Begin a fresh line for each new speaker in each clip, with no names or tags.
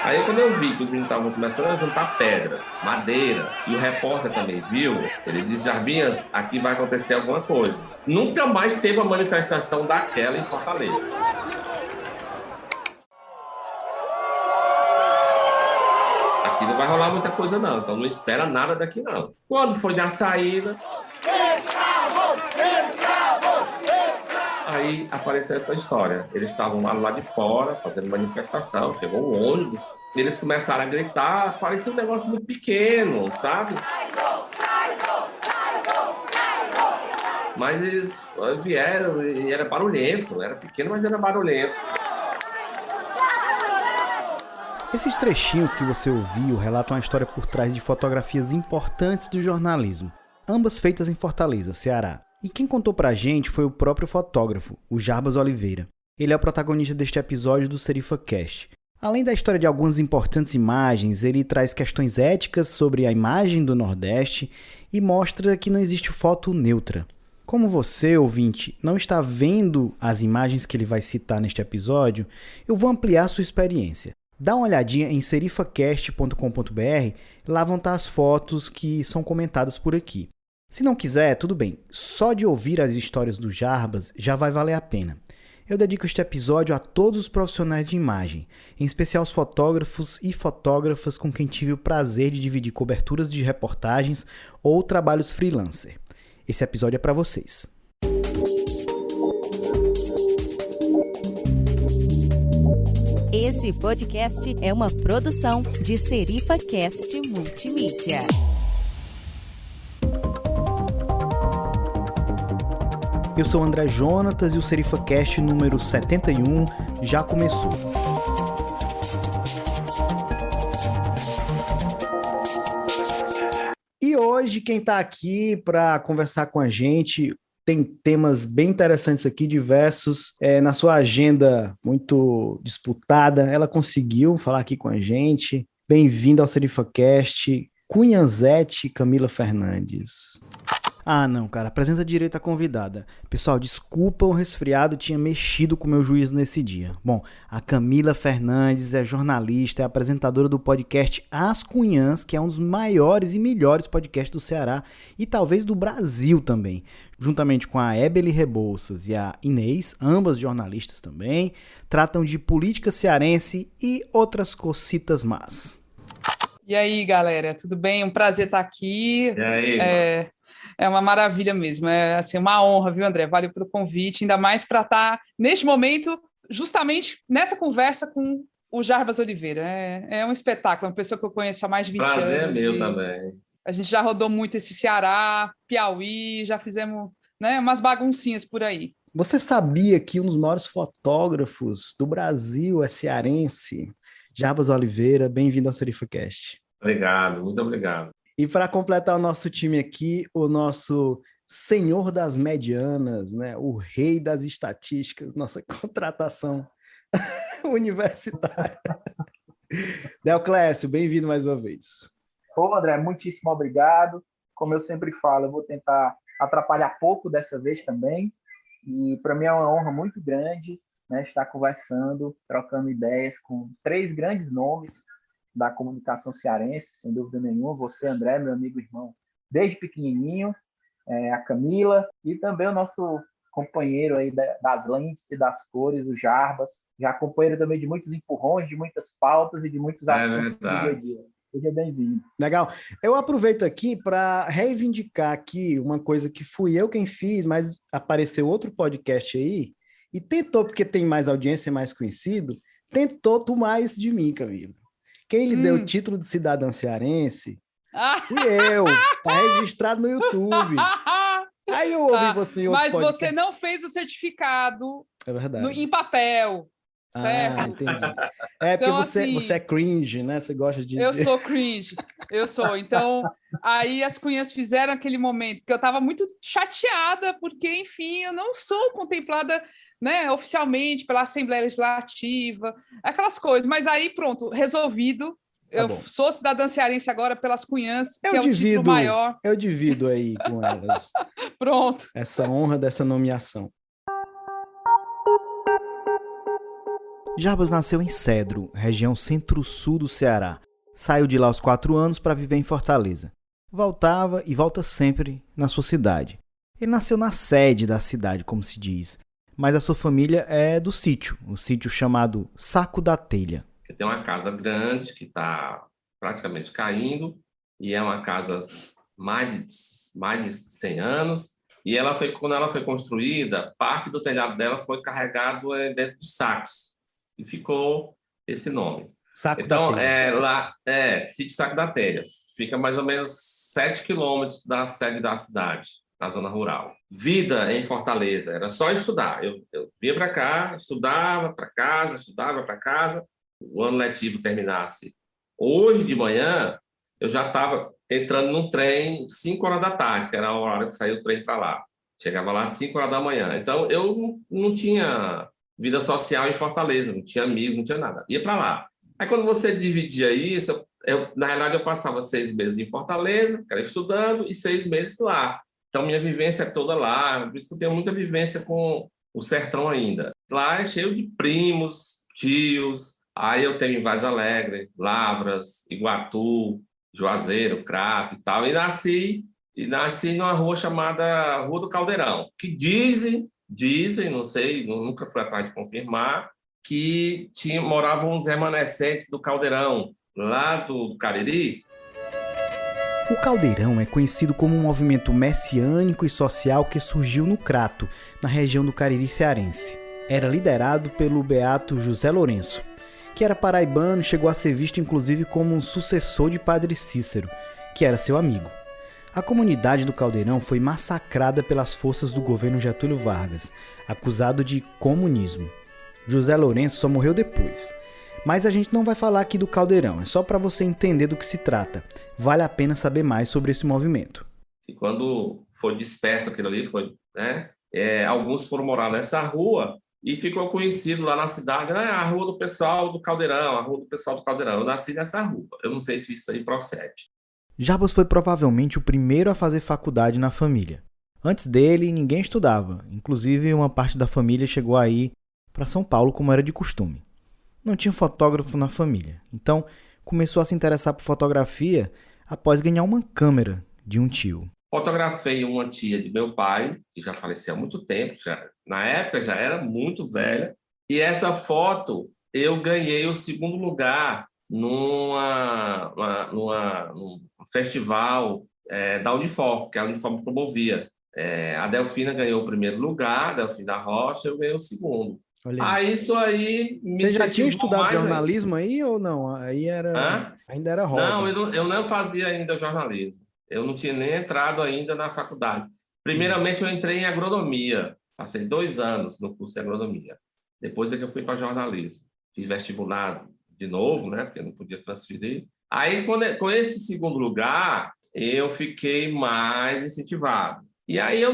Aí quando eu vi que os meninos estavam começando a juntar pedras, madeira, e o repórter também viu, ele disse, Jarbinhas, aqui vai acontecer alguma coisa. Nunca mais teve uma manifestação daquela em Fortaleza. Aqui não vai rolar muita coisa não, então não espera nada daqui não. Quando foi na saída, aí apareceu essa história. Eles estavam lá de fora, fazendo manifestação, chegou um ônibus, e eles começaram a gritar, parecia um negócio muito pequeno, sabe? Mas eles vieram e era barulhento, era pequeno, mas era barulhento.
Esses trechinhos que você ouviu relatam a história por trás de fotografias importantes do jornalismo, ambas feitas em Fortaleza, Ceará. E quem contou pra gente foi o próprio fotógrafo, o Jarbas Oliveira. Ele é o protagonista deste episódio do SerifaCast. Além da história de algumas importantes imagens, ele traz questões éticas sobre a imagem do Nordeste e mostra que não existe foto neutra. Como você, ouvinte, não está vendo as imagens que ele vai citar neste episódio, eu vou ampliar sua experiência. Dá uma olhadinha em serifacast.com.br, lá vão estar as fotos que são comentadas por aqui. Se não quiser, tudo bem, só de ouvir as histórias do Jarbas já vai valer a pena. Eu dedico este episódio a todos os profissionais de imagem, em especial os fotógrafos e fotógrafas com quem tive o prazer de dividir coberturas de reportagens ou trabalhos freelancer. Esse episódio é para vocês.
Esse podcast é uma produção de SerifaCast Multimídia.
Eu sou o André Jonatas e o SerifaCast número 71 já começou. E hoje quem está aqui para conversar com a gente tem temas bem interessantes aqui, diversos. Na sua agenda muito disputada, ela conseguiu falar aqui com a gente. Bem-vinda ao SerifaCast, Cunhanzete Camila Fernandes. Ah, não, cara, apresenta direito a convidada. Pessoal, desculpa, o resfriado tinha mexido com o meu juízo nesse dia. Bom, a Camila Fernandes é jornalista, é apresentadora do podcast As Cunhãs, que é um dos maiores e melhores podcasts do Ceará e talvez do Brasil também. Juntamente com a Ebeli Rebouças e a Inês, ambas jornalistas também, tratam de política cearense e outras cocitas más.
E aí, galera, tudo bem? Um prazer estar aqui.
E aí,
É uma maravilha mesmo, é assim, uma honra, viu, André? Valeu pelo convite, ainda mais para estar neste momento, justamente nessa conversa com o Jarbas Oliveira. É um espetáculo, uma pessoa que eu conheço há mais de 20 anos.
prazer é meu também.
A gente já rodou muito esse Ceará, Piauí, já fizemos, né, umas baguncinhas por aí.
Você sabia que um dos maiores fotógrafos do Brasil é cearense? Jarbas Oliveira, bem-vindo ao SerifaCast.
Obrigado, muito obrigado.
E para completar o nosso time aqui, o nosso senhor das medianas, né? O rei das estatísticas, nossa contratação universitária. Deoclésio, bem-vindo mais uma vez.
Ô, André, muitíssimo obrigado. Como eu sempre falo, eu vou tentar atrapalhar pouco dessa vez também. E para mim é uma honra muito grande, né, estar conversando, trocando ideias com três grandes nomes da comunicação cearense, sem dúvida nenhuma. Você, André, meu amigo e irmão, desde pequenininho, a Camila, e também o nosso companheiro aí das lentes e das cores, o Jarbas, já companheiro também de muitos empurrões, de muitas pautas e de muitos assuntos do dia a dia. Seja bem-vindo.
Legal. Eu aproveito aqui para reivindicar aqui uma coisa que fui eu quem fiz, mas apareceu outro podcast aí, e tentou, porque tem mais audiência, é mais conhecido, tentou tomar isso de mim, Camila. Quem lhe deu o título de cidadã cearense fui eu. Tá registrado no YouTube. Aí eu ouvi você em outro
Mas
podcast.
você não fez o certificado
É verdade.
em papel, certo?
Ah, entendi. É porque
Então, assim,
você é cringe, né? Você gosta de...
Eu sou cringe, eu sou. Então, aí as cunhas fizeram aquele momento, porque eu estava muito chateada, porque, enfim, eu não sou contemplada, né, oficialmente pela Assembleia Legislativa, aquelas coisas. Mas aí, pronto, resolvido. Eu sou cidadã cearense agora pelas cunhãs, que é o título maior.
Eu divido aí com elas.
Pronto.
Essa honra dessa nomeação. Jarbas nasceu em Cedro, região centro-sul do Ceará. Saiu de lá aos 4 anos para viver em Fortaleza. Voltava e volta sempre na sua cidade. Ele nasceu na sede da cidade, como se diz, mas a sua família é do sítio, o sítio chamado Saco da Telha.
Tem uma casa grande que está praticamente caindo, e é uma casa mais de 100 anos, e quando ela foi construída, parte do telhado dela foi carregado dentro de sacos, e ficou esse nome.
Saco da
Então,
Telha.
Sítio Saco da Telha. Fica mais ou menos 7 quilômetros da sede da cidade, na zona rural. Vida em Fortaleza, era só estudar. Eu vinha para cá, estudava para casa. O ano letivo terminasse hoje de manhã, eu já estava entrando num trem 5 horas da tarde, que era a hora que saía o trem para lá. Chegava lá às 5 horas da manhã. Então, eu não tinha vida social em Fortaleza, não tinha amigos, não tinha nada. Ia para lá. Aí, quando você dividia isso, na realidade, eu passava 6 meses em Fortaleza, que era estudando, e 6 meses lá. Então, minha vivência é toda lá, por isso que eu tenho muita vivência com o sertão ainda. Lá é cheio de primos, tios. Aí eu tenho em Vaz Alegre, Lavras, Iguatu, Juazeiro, Crato e tal. E nasci numa rua chamada Rua do Caldeirão, que dizem, não sei, nunca fui atrás de confirmar, que moravam uns remanescentes do Caldeirão, lá do Cariri.
O Caldeirão é conhecido como um movimento messiânico e social que surgiu no Crato, na região do Cariri cearense. Era liderado pelo beato José Lourenço, que era paraibano e chegou a ser visto inclusive como um sucessor de Padre Cícero, que era seu amigo. A comunidade do Caldeirão foi massacrada pelas forças do governo Getúlio Vargas, acusado de comunismo. José Lourenço só morreu depois. Mas a gente não vai falar aqui do Caldeirão, é só para você entender do que se trata. Vale a pena saber mais sobre esse movimento.
E quando foi disperso aquilo ali, alguns foram morar nessa rua e ficou conhecido lá na cidade, a rua do pessoal do Caldeirão, a rua do pessoal do Caldeirão. Eu nasci nessa rua, eu não sei se isso aí procede.
Jarbas foi provavelmente o primeiro a fazer faculdade na família. Antes dele, ninguém estudava, inclusive uma parte da família chegou a ir para São Paulo como era de costume. Não tinha fotógrafo na família, então começou a se interessar por fotografia após ganhar uma câmera de um tio.
Fotografei uma tia de meu pai, que já faleceu há muito tempo, na época já era muito velha, e essa foto eu ganhei o 2º lugar num festival da Unifor, que a Unifor promovia. A Delfina ganhou o 1º lugar, a Delfina Rocha, eu ganhei o 2º. Isso aí me
Você já tinha estudado
mais
jornalismo aí ou não? Aí ainda era hobby.
Não, eu não fazia ainda jornalismo. Eu não tinha nem entrado ainda na faculdade. Primeiramente, eu entrei em agronomia. Passei 2 anos no curso de agronomia. Depois é que eu fui para jornalismo. Fiz vestibular de novo, né? Porque eu não podia transferir. Aí, com esse 2º lugar, eu fiquei mais incentivado. E aí eu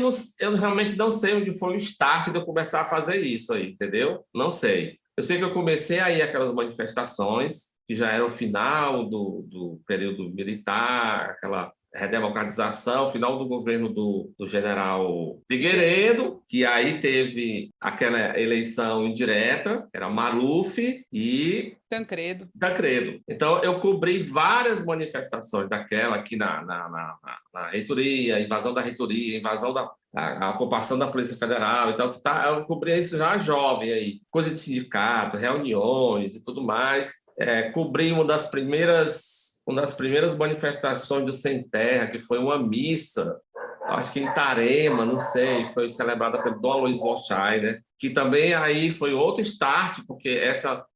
realmente não sei onde foi o start de eu começar a fazer isso aí, entendeu? Não sei. Eu sei que eu comecei a ir àquelas manifestações, que já era o final do período militar, aquela redemocratização, final do governo do general Figueiredo, que aí teve aquela eleição indireta, era Maluf e
Tancredo.
Então, eu cobri várias manifestações daquela aqui na reitoria, invasão da reitoria, invasão a ocupação da Polícia Federal. Então, eu cobri isso já jovem aí, coisa de sindicato, reuniões e tudo mais. Cobri uma das primeiras manifestações do Sem Terra, que foi uma missa, acho que em Tarema, não sei, foi celebrada pelo Dom Aloysio Loscheider, que também aí foi outro start, porque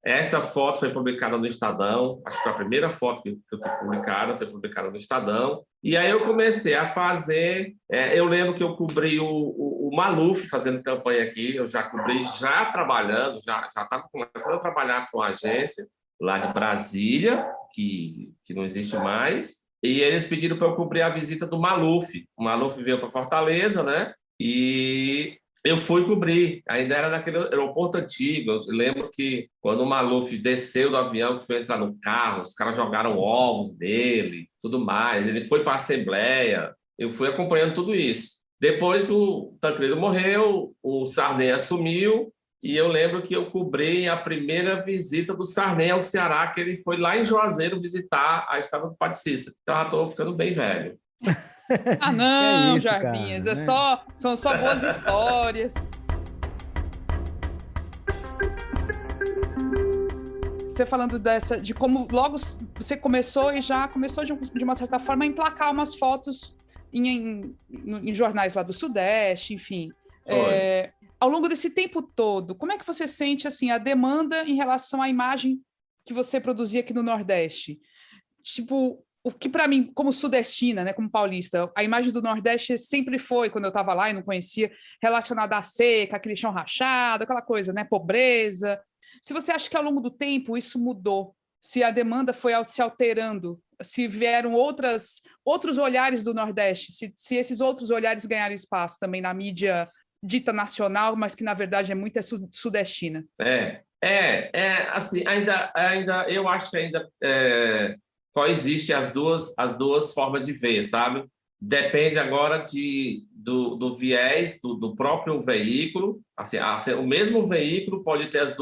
essa foto foi publicada no Estadão, acho que foi a primeira foto que eu tive publicada, foi publicada no Estadão, e aí eu comecei a fazer, eu lembro que eu cobri o Maluf fazendo campanha aqui, eu já cobri, já trabalhando, já estava começando a trabalhar com a agência, lá de Brasília, que não existe mais, e eles pediram para eu cobrir a visita do Maluf. O Maluf veio para Fortaleza, né? E eu fui cobrir. Ainda era naquele aeroporto antigo. Eu lembro que quando o Maluf desceu do avião, que foi entrar no carro, os caras jogaram ovos dele, tudo mais. Ele foi para a Assembleia. Eu fui acompanhando tudo isso. Depois o Tancredo morreu, o Sarney assumiu, E eu lembro que eu cobri a primeira visita do Sarney ao Ceará, que ele foi lá em Juazeiro visitar a estátua do Padre Cícero. Então, já estou ficando bem velho.
Ah,
Que é
não,
isso,
Jarbinhas,
cara, né?
são só boas histórias. Você falando de como logo você começou e já começou de uma certa forma a emplacar umas fotos em jornais lá do Sudeste, enfim. Ao longo desse tempo todo, como é que você sente assim a demanda em relação à imagem que você produzia aqui no Nordeste? Tipo, o que para mim, como sudestina, né, como paulista, a imagem do Nordeste sempre foi, quando eu estava lá e não conhecia, relacionada à seca, aquele chão rachado, aquela coisa, né, pobreza. Se você acha que ao longo do tempo isso mudou, se a demanda foi se alterando, se vieram outros olhares do Nordeste, se esses outros olhares ganharam espaço também na mídia dita nacional, mas que na verdade é muito sudestina.
Assim, ainda eu acho que ainda coexiste as duas formas de ver, sabe? Depende agora do viés do próprio veículo. Assim, o mesmo veículo pode ter as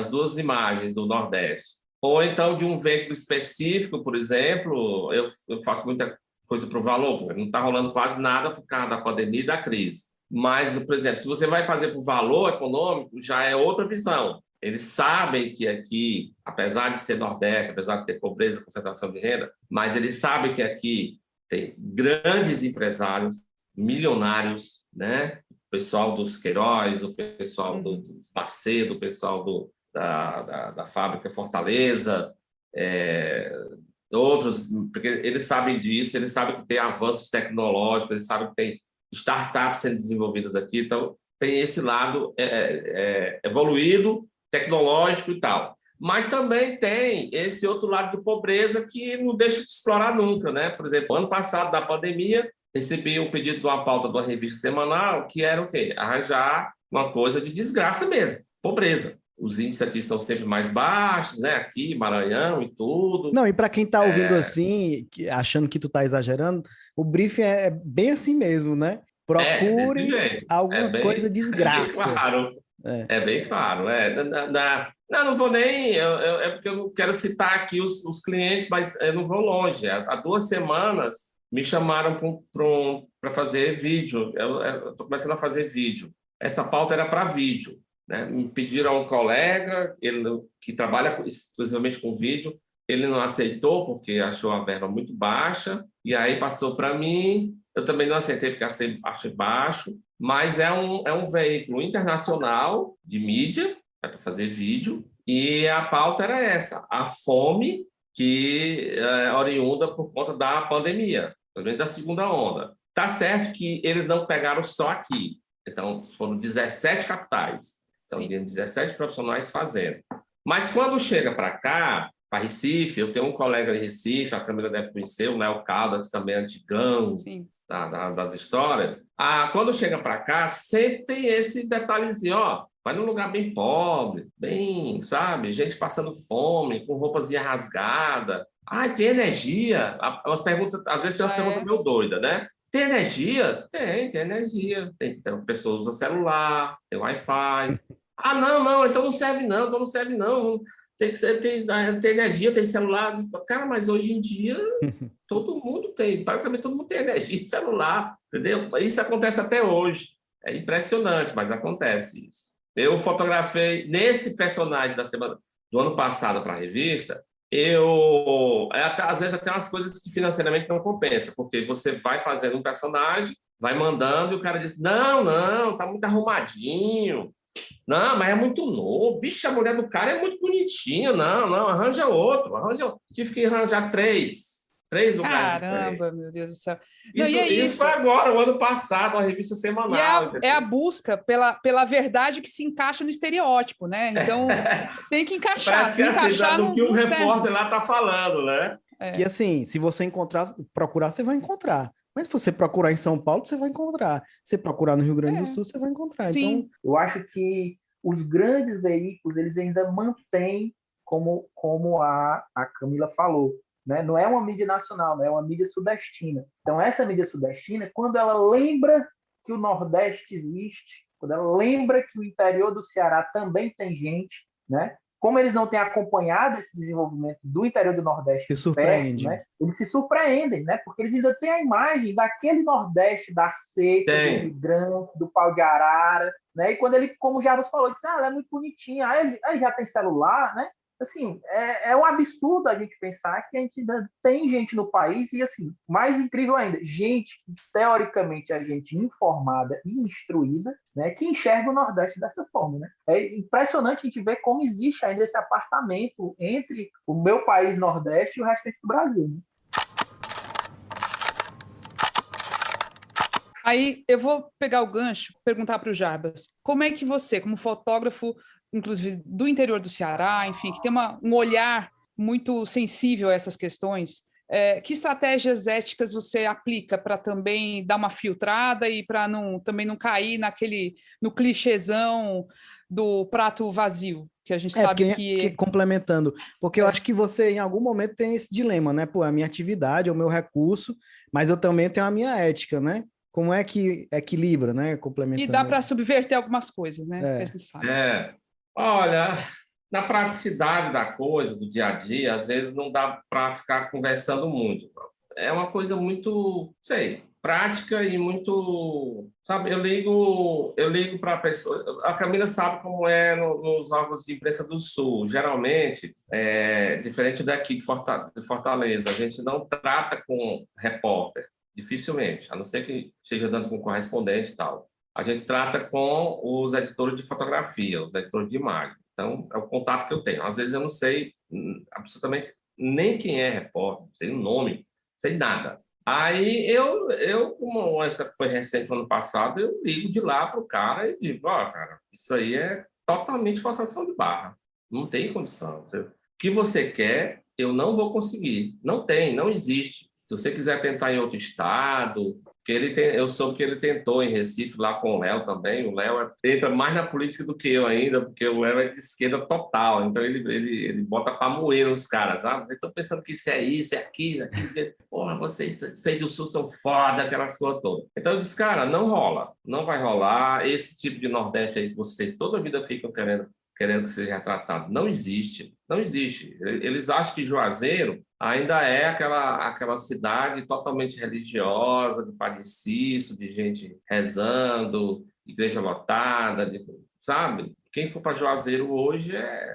duas imagens do Nordeste. Ou então de um veículo específico, por exemplo, eu faço muita coisa para o Valor, não está rolando quase nada por causa da pandemia e da crise. Mas, por exemplo, se você vai fazer para o Valor econômico, já é outra visão. Eles sabem que aqui, apesar de ser Nordeste, apesar de ter pobreza, concentração de renda, mas eles sabem que aqui tem grandes empresários, milionários, né? O pessoal dos Queiroz, o pessoal dos Macedo, o pessoal da fábrica Fortaleza, outros, porque eles sabem disso, eles sabem que tem avanços tecnológicos, eles sabem que tem startups sendo desenvolvidas aqui, então tem esse lado evoluído, tecnológico e tal. Mas também tem esse outro lado de pobreza que não deixa de explorar nunca, né? Por exemplo, ano passado, da pandemia, recebi um pedido de uma pauta de uma revista semanal que era o quê? Arranjar uma coisa de desgraça mesmo, pobreza. Os índices aqui são sempre mais baixos, né? Aqui, Maranhão e tudo.
Não, e para quem tá ouvindo assim, achando que tu tá exagerando, o briefing é bem assim mesmo, né? Procure alguma coisa desgraça.
Bem claro. É bem claro. Não vou nem... é porque eu não quero citar aqui os clientes, mas eu não vou longe. Há 2 semanas me chamaram para fazer vídeo. Eu estou começando a fazer vídeo. Essa pauta era para vídeo, né? Me pediram a um colega que trabalha exclusivamente com vídeo. Ele não aceitou porque achou a verba muito baixa. E aí passou para mim. Eu também não aceitei porque achei baixo. Mas é um veículo internacional de mídia, para fazer vídeo, e a pauta era essa, a fome que é oriunda por conta da pandemia, também da segunda onda. Tá certo que eles não pegaram só aqui, então foram 17 capitais, então 17 profissionais fazendo. Mas quando chega para cá, para Recife, eu tenho um colega de Recife, a Camila deve conhecer, o Léo Caldas, também antigão, das histórias. Quando chega para cá, sempre tem esse detalhezinho, ó, vai num lugar bem pobre, bem, sabe, gente passando fome, com roupazinha rasgada. Tem energia? Às vezes tem umas perguntas meio doidas, né? Tem energia? Tem energia. Tem pessoa usa celular, tem Wi-Fi. Não, então não serve não. Tem energia, tem celular. Cara, mas hoje em dia todo mundo tem, praticamente todo mundo tem energia e celular, entendeu? Isso acontece até hoje. É impressionante, mas acontece isso. Eu fotografei nesse personagem do ano passado para a revista, às vezes até umas coisas que financeiramente não compensa, porque você vai fazendo um personagem, vai mandando e o cara diz, não, tá muito arrumadinho. Não, mas é muito novo. Vixe, a mulher do cara é muito bonitinha. Não, arranja outro. Tive que arranjar 3 lugares.
Caramba, meu Deus do céu.
Isso foi agora, o ano passado, uma revista semanal.
É a busca pela verdade que se encaixa no estereótipo, né? Então, tem que encaixar.
Parece que encaixar no que o repórter lá está falando, né?
Que assim, se você procurar, você vai encontrar. Mas se você procurar em São Paulo, você vai encontrar. Se procurar no Rio Grande do Sul, você vai encontrar.
Sim.
Então,
eu acho que os grandes veículos, eles ainda mantêm, como a Camila falou, né? Não é uma mídia nacional, né? É uma mídia sudestina. Então, essa mídia sudestina, quando ela lembra que o Nordeste existe, quando ela lembra que o interior do Ceará também tem gente, né? Como eles não têm acompanhado esse desenvolvimento do interior do Nordeste
Se
de perto,
surpreende.
né? Eles se surpreendem, né? Porque eles ainda têm a imagem daquele Nordeste, da seca, do imigrante, do pau de arara, né? E quando ele, como o Jarbas falou, disse, ela é muito bonitinha, aí já tem celular, né? Assim, é um absurdo a gente pensar que a gente ainda tem gente no país e, assim, mais incrível ainda, gente que, teoricamente, é gente informada e instruída, né, que enxerga o Nordeste dessa forma, né? É impressionante a gente ver como existe ainda esse apartamento entre o meu país Nordeste e o restante do Brasil, né?
Aí eu vou pegar o gancho, perguntar para o Jarbas, como é que você, como fotógrafo, inclusive do interior do Ceará, enfim, que tem um olhar muito sensível a essas questões, que estratégias éticas você aplica para também dar uma filtrada e para também não cair no clichêzão do prato vazio, que a gente sabe
porque complementando, porque eu acho que você em algum momento tem esse dilema, né? Pô, é a minha atividade, é o meu recurso, mas eu também tenho a minha ética, né? Como é que equilibra, né? Complementando.
E dá para subverter algumas coisas, né?
É.
A gente sabe.
Olha, na praticidade da coisa, do dia a dia, às vezes não dá para ficar conversando muito. É uma coisa muito, sei, prática e muito, sabe, eu ligo para a pessoa, a Camila sabe como é nos órgãos de imprensa do Sul, geralmente, diferente daqui de Fortaleza, a gente não trata com repórter, dificilmente, a não ser que esteja dando com correspondente e tal. A gente trata com os editores de fotografia, os editores de imagem. Então, é o contato que eu tenho. Às vezes eu não sei absolutamente nem quem é repórter, não sei o nome, não sei nada. Aí como essa foi recente no ano passado, eu ligo de lá para o cara e digo, cara, isso aí é totalmente forçação de barra. Não tem condição. O que você quer, eu não vou conseguir. Não tem, não existe. Se você quiser tentar em outro estado, eu soube que ele tentou em Recife, lá com o Léo também. O Léo entra mais na política do que eu ainda, porque o Léo é de esquerda total. Então, ele bota para moer nos caras. Vocês estão pensando que isso é aquilo. Porra, vocês do Sul são foda, aquelas coisas todas. Então, eu disse, cara, não rola. Não vai rolar. Esse tipo de Nordeste aí que vocês toda a vida ficam querendo que seja retratado. Não existe. Não existe. Eles acham que Juazeiro ainda é aquela cidade totalmente religiosa, de Padre Cício, de gente rezando, igreja lotada, sabe? Quem for para Juazeiro hoje é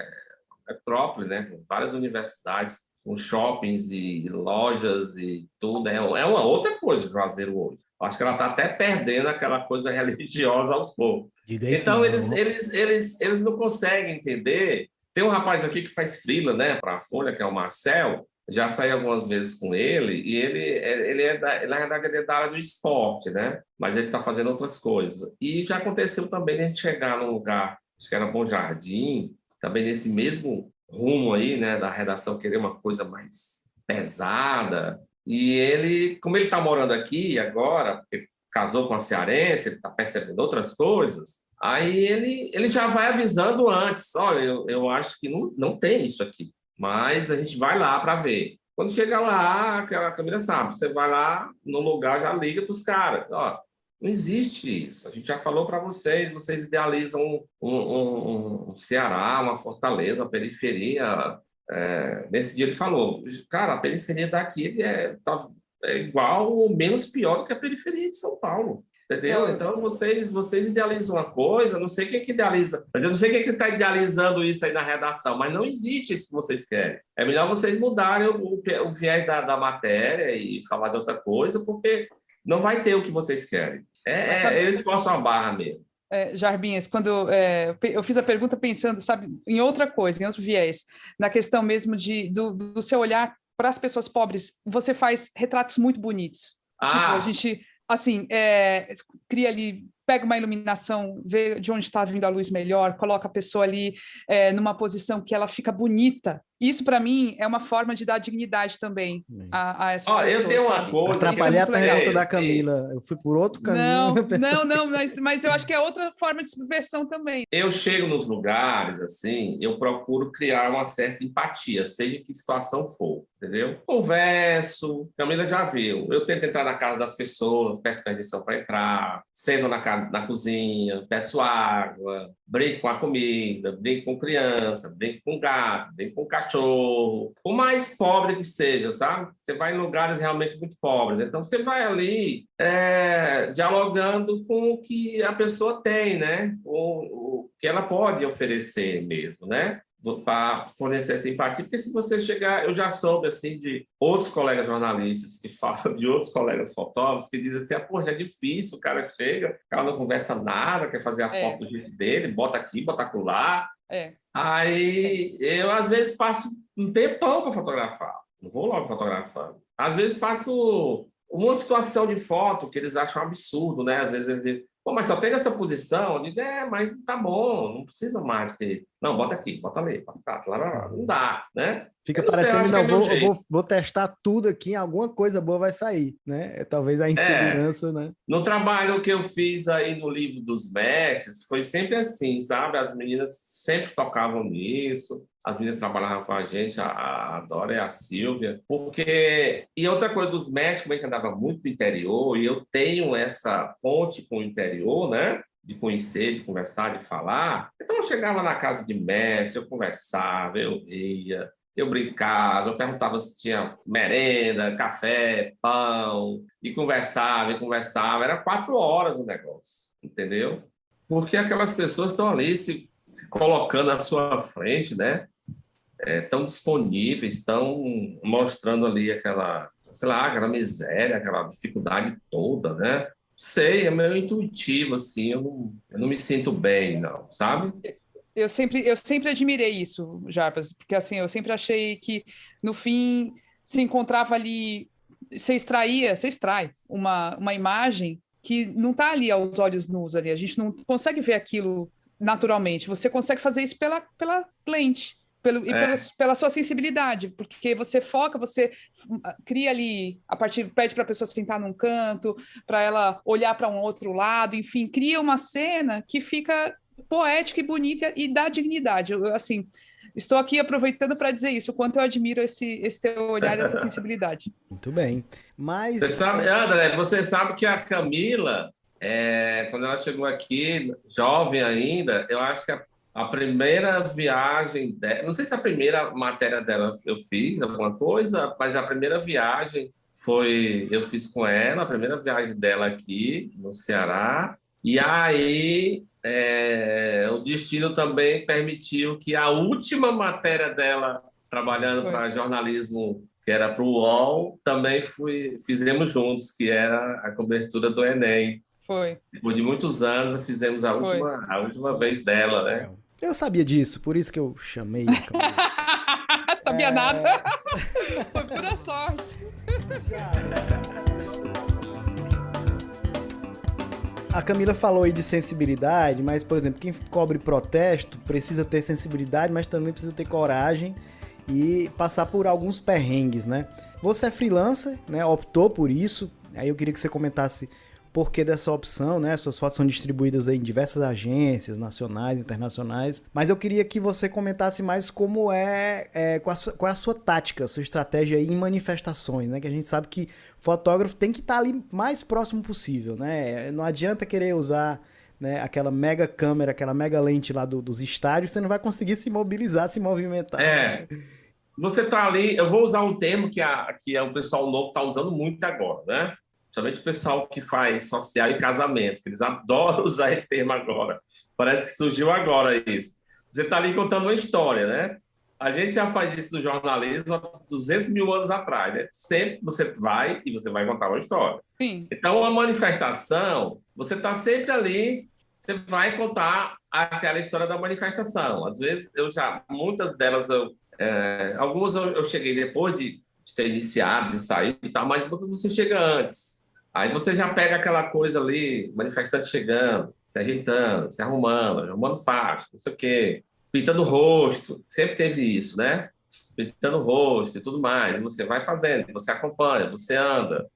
metrópole, né? Com várias universidades, com shoppings e lojas e tudo. É uma outra coisa Juazeiro hoje. Acho que ela está até perdendo aquela coisa religiosa aos poucos. Então, eles não conseguem entender. Tem um rapaz aqui que faz freela, né, para a Folha, que é o Marcel. Já saí algumas vezes com ele, e ele é da área do esporte, né? Mas ele está fazendo outras coisas. E já aconteceu também a gente chegar num lugar, acho que era Bom Jardim, também nesse mesmo rumo aí, né, da redação, querer uma coisa mais pesada. E ele, como ele está morando aqui agora, porque casou com a cearense, ele está percebendo outras coisas, aí ele já vai avisando antes, olha, eu acho que não tem isso aqui, mas a gente vai lá para ver. Quando chega lá, aquela Camila sabe, você vai lá no lugar, já liga para os caras, não existe isso, a gente já falou para vocês idealizam um Ceará, uma Fortaleza, uma periferia. Nesse dia ele falou, cara, a periferia daqui é igual ou menos pior do que a periferia de São Paulo, entendeu? Então vocês idealizam uma coisa, não sei quem que idealiza, mas eu não sei quem que está idealizando isso aí na redação, mas não existe isso que vocês querem. É melhor vocês mudarem o viés da matéria e falar de outra coisa, porque não vai ter o que vocês querem. Eles forçam a barra mesmo.
Jarbinhas, quando eu fiz a pergunta pensando, sabe, em outra coisa, em outro viés, na questão mesmo do seu olhar para as pessoas pobres, você faz retratos muito bonitos. Tipo, a gente, assim, cria ali, pega uma iluminação, vê de onde está vindo a luz melhor, coloca a pessoa ali numa posição que ela fica bonita, isso, para mim, é uma forma de dar dignidade também a essas pessoas.
Eu tenho uma
sabe?
coisa...
Atrapalhei a pergunta da
sim.
Camila. Eu fui por outro caminho.
Não, mas eu acho que é outra forma de subversão também.
Eu chego nos lugares, assim, eu procuro criar uma certa empatia, seja que situação for, entendeu? Converso, Camila já viu. Eu tento entrar na casa das pessoas, peço permissão para entrar, sento na cozinha, peço água, brinco com a comida, brinco com criança, brinco com gato, brinco com cachorro. O mais pobre que seja, sabe? Você vai em lugares realmente muito pobres. Então, você vai ali dialogando com o que a pessoa tem, né? O que ela pode oferecer mesmo, né? Para fornecer simpatia, porque se você chegar, eu já soube assim de outros colegas jornalistas que falam de outros colegas fotógrafos que dizem assim, poxa, é difícil, o cara chega, o cara não conversa nada, quer fazer a foto do jeito dele, bota aqui, bota acolá. Aí eu às vezes passo um tempão para fotografar, não vou logo fotografando. Às vezes faço uma situação de foto que eles acham absurdo, né? Às vezes eles dizem, mas só tem essa posição? Eu digo, mas tá bom, não precisa mais do que... Não, bota aqui, bota ali, bota lá, não dá, né?
Fica parecendo, vou testar tudo aqui, alguma coisa boa vai sair, né? Talvez a insegurança, né?
No trabalho que eu fiz aí no livro dos mestres, foi sempre assim, sabe? As meninas sempre tocavam nisso, as meninas trabalhavam com a gente, a Dora e a Silvia, porque... E outra coisa dos mestres, como a gente andava muito no interior, e eu tenho essa ponte com o interior, né? De conhecer, de conversar, de falar. Então eu chegava na casa de mestre, eu conversava, eu ria, eu brincava, eu perguntava se tinha merenda, café, pão, e conversava. Era 4 horas o negócio, entendeu? Porque aquelas pessoas estão ali se colocando à sua frente, né? Tão disponíveis, estão mostrando ali aquela miséria, aquela dificuldade toda, né? Sei, é meio intuitivo, assim, eu não me sinto bem, não, sabe?
Eu sempre admirei isso, Jarbas, porque assim, eu sempre achei que, no fim, se encontrava ali, você extrai uma imagem que não está ali aos olhos nus ali, a gente não consegue ver aquilo naturalmente, você consegue fazer isso pela lente. Pela sua sensibilidade, porque você foca, você cria ali, pede para a pessoa sentar num canto, para ela olhar para um outro lado, enfim, cria uma cena que fica poética e bonita e dá dignidade. Eu, assim, estou aqui aproveitando para dizer isso, o quanto eu admiro esse teu olhar e essa sensibilidade.
Muito bem. Mas...
André, você sabe que a Camila, quando ela chegou aqui, jovem ainda, eu acho que a primeira viagem dela, não sei se a primeira matéria dela eu fiz alguma coisa, mas a primeira viagem eu fiz com ela, a primeira viagem dela aqui no Ceará, e aí o destino também permitiu que a última matéria dela, trabalhando para jornalismo, que era para o UOL, também fizemos juntos, que era a cobertura do Enem.
Foi.
Depois de muitos anos, fizemos a última vez dela, né?
Eu sabia disso, por isso que eu chamei.
Sabia nada. Foi pura sorte.
A Camila falou aí de sensibilidade, mas, por exemplo, quem cobre protesto precisa ter sensibilidade, mas também precisa ter coragem e passar por alguns perrengues, né? Você é freelancer, né? Optou por isso. Aí eu queria que você comentasse por que dessa opção, né? Suas fotos são distribuídas aí em diversas agências nacionais, internacionais, mas eu queria que você comentasse mais como qual é a sua tática, a sua estratégia aí em manifestações, né? Que a gente sabe que fotógrafo tem que estar ali mais próximo possível, né? Não adianta querer usar, né, aquela mega câmera, aquela mega lente lá dos estádios, você não vai conseguir se mobilizar, se movimentar.
Você tá ali, eu vou usar um termo que o pessoal novo está usando muito agora, né? Principalmente o pessoal que faz social e casamento, que eles adoram usar esse termo agora. Parece que surgiu agora isso. Você está ali contando uma história, né? A gente já faz isso no jornalismo há 200 mil anos atrás, né? Sempre você vai contar uma história.
Sim.
Então, uma manifestação, você está sempre ali, você vai contar aquela história da manifestação. Às vezes, muitas delas, algumas eu cheguei depois de ter iniciado, de sair e tal, mas muitas você chega antes. Aí você já pega aquela coisa ali, manifestante chegando, se ajeitando, se arrumando faixa, não sei o quê, pintando o rosto. Sempre teve isso, né? pintando o rosto e tudo mais. Você vai fazendo, você acompanha, você anda.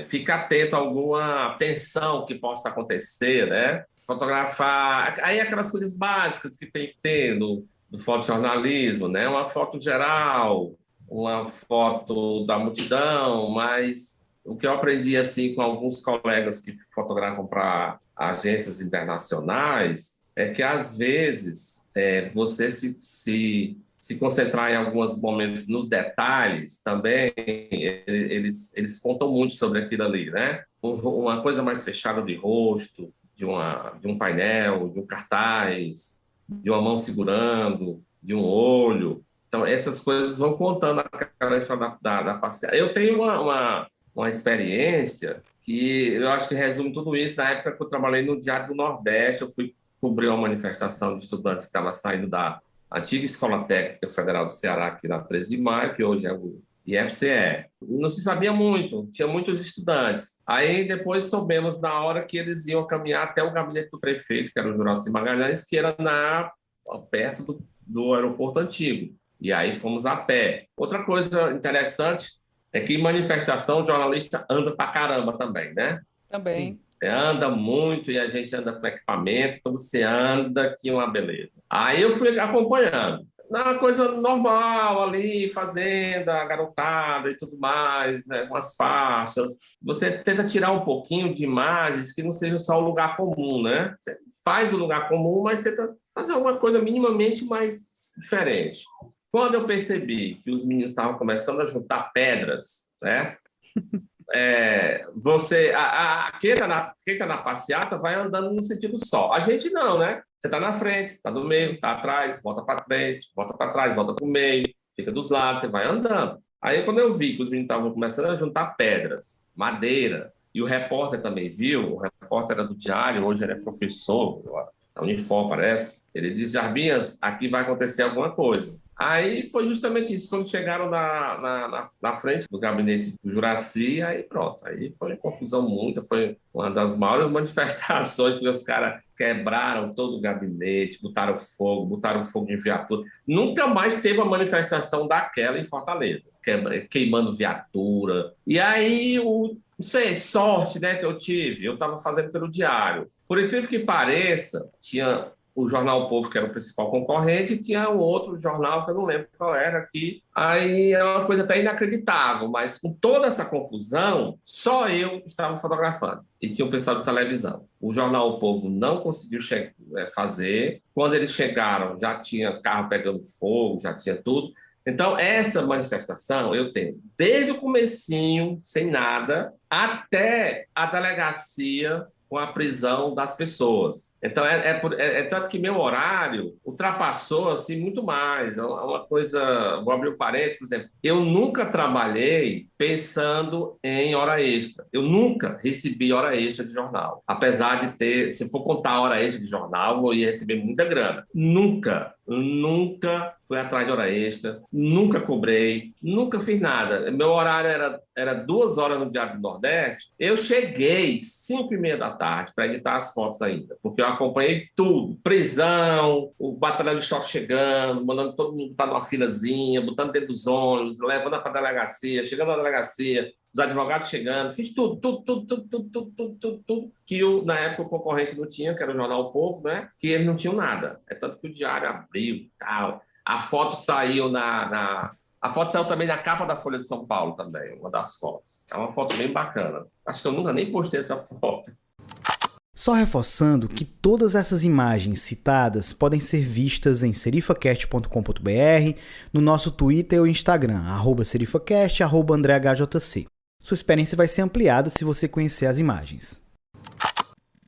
Fica atento a alguma tensão que possa acontecer, né? Fotografar. Aí aquelas coisas básicas que tem que ter no fotojornalismo, né? Uma foto geral, uma foto da multidão, mas o que eu aprendi assim com alguns colegas que fotografam para agências internacionais é que às vezes você se concentrar em alguns momentos nos detalhes também, eles contam muito sobre aquilo ali, né? Uma coisa mais fechada de rosto, de um painel, de um cartaz, de uma mão segurando, de um olho. Então, essas coisas vão contando aquela história da passeata. Eu tenho uma experiência que eu acho que resume tudo isso. Na época que eu trabalhei no Diário do Nordeste, eu fui cobrir uma manifestação de estudantes que estava saindo da antiga Escola Técnica Federal do Ceará, aqui na 13 de Maio, que hoje é o IFCE. Não se sabia muito, tinha muitos estudantes. Aí depois soubemos na hora que eles iam caminhar até o gabinete do prefeito, que era o Juraci Magalhães, que era perto do aeroporto antigo. E aí fomos a pé. Outra coisa interessante é que em manifestação o jornalista anda pra caramba também, né?
Também.
Sim.
Anda muito e a gente anda com equipamento, então você anda que é uma beleza. Aí eu fui acompanhando. Uma coisa normal ali, fazenda, garotada e tudo mais, né, com as faixas. Você tenta tirar um pouquinho de imagens que não sejam só o lugar comum, né? Você faz o lugar comum, mas tenta fazer alguma coisa minimamente mais diferente. Quando eu percebi que os meninos estavam começando a juntar pedras, né? Quem está na passeata vai andando no sentido só. A gente não, né? Você está na frente, está no meio, está atrás, volta para frente, volta para trás, volta para o meio, fica dos lados, você vai andando. Aí, quando eu vi que os meninos estavam começando a juntar pedras, madeira, e o repórter também viu, o repórter era do Diário, hoje ele é professor, da Unifor, parece. Ele disse: Jarbinhas, aqui vai acontecer alguma coisa. Aí foi justamente isso, quando chegaram na frente do gabinete do Juraci, aí pronto, aí foi confusão muita, foi uma das maiores manifestações, porque os caras quebraram todo o gabinete, botaram fogo em viatura. Nunca mais teve uma manifestação daquela em Fortaleza, queimando viatura. E aí, não sei, sorte, né, que eu tive, eu estava fazendo pelo Diário. Por incrível que pareça, tinha o jornal O Povo, que era o principal concorrente, e tinha um outro jornal, que eu não lembro qual era aqui. Aí é uma coisa até inacreditável, mas com toda essa confusão, só eu estava fotografando. E tinha o pessoal de televisão. O jornal O Povo não conseguiu fazer. Quando eles chegaram, já tinha carro pegando fogo, já tinha tudo. Então, essa manifestação eu tenho desde o comecinho, sem nada, até a delegacia com a prisão das pessoas. Então, tanto que meu horário ultrapassou assim, muito mais. É uma coisa, vou abrir um parênteses, por exemplo, eu nunca trabalhei pensando em hora extra. Eu nunca recebi hora extra de jornal. Apesar de ter, se for contar a hora extra de jornal, eu ia receber muita grana. Nunca fui atrás de hora extra, nunca cobrei, nunca fiz nada. Meu horário era 2 horas no Diário do Nordeste. Eu cheguei 5h30 da tarde para editar as fotos ainda, porque eu acompanhei tudo. Prisão, o batalhão de choque chegando, mandando todo mundo estar numa filazinha, botando dentro dos ônibus, levando para a delegacia, chegando na delegacia, os advogados chegando, fiz tudo, que na época o concorrente não tinha, que era o jornal O Povo, né? Que eles não tinham nada. É tanto que o Diário abriu e tal. A foto saiu A foto saiu também na capa da Folha de São Paulo também, uma das fotos. É uma foto bem bacana. Acho que eu nunca nem postei essa foto.
Só reforçando que todas essas imagens citadas podem ser vistas em serifacast.com.br, no nosso Twitter ou Instagram, @serifacast, @AndréHJC. Sua experiência vai ser ampliada se você conhecer as imagens.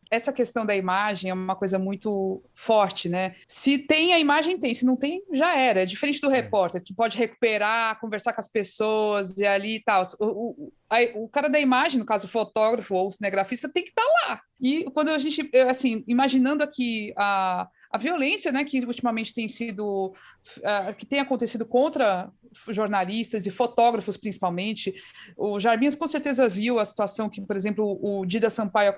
Essa questão da imagem é uma coisa muito forte, né? Se tem a imagem, tem. Se não tem, já era. É diferente do repórter, que pode recuperar, conversar com as pessoas e ali e tal. O cara da imagem, no caso o fotógrafo ou o cinegrafista, tem que estar lá. E quando a gente, assim, imaginando aqui a violência, né, que ultimamente tem sido, que tem acontecido contra jornalistas e fotógrafos, principalmente. O Jarbinhas com certeza viu a situação que, por exemplo, o Dida Sampaio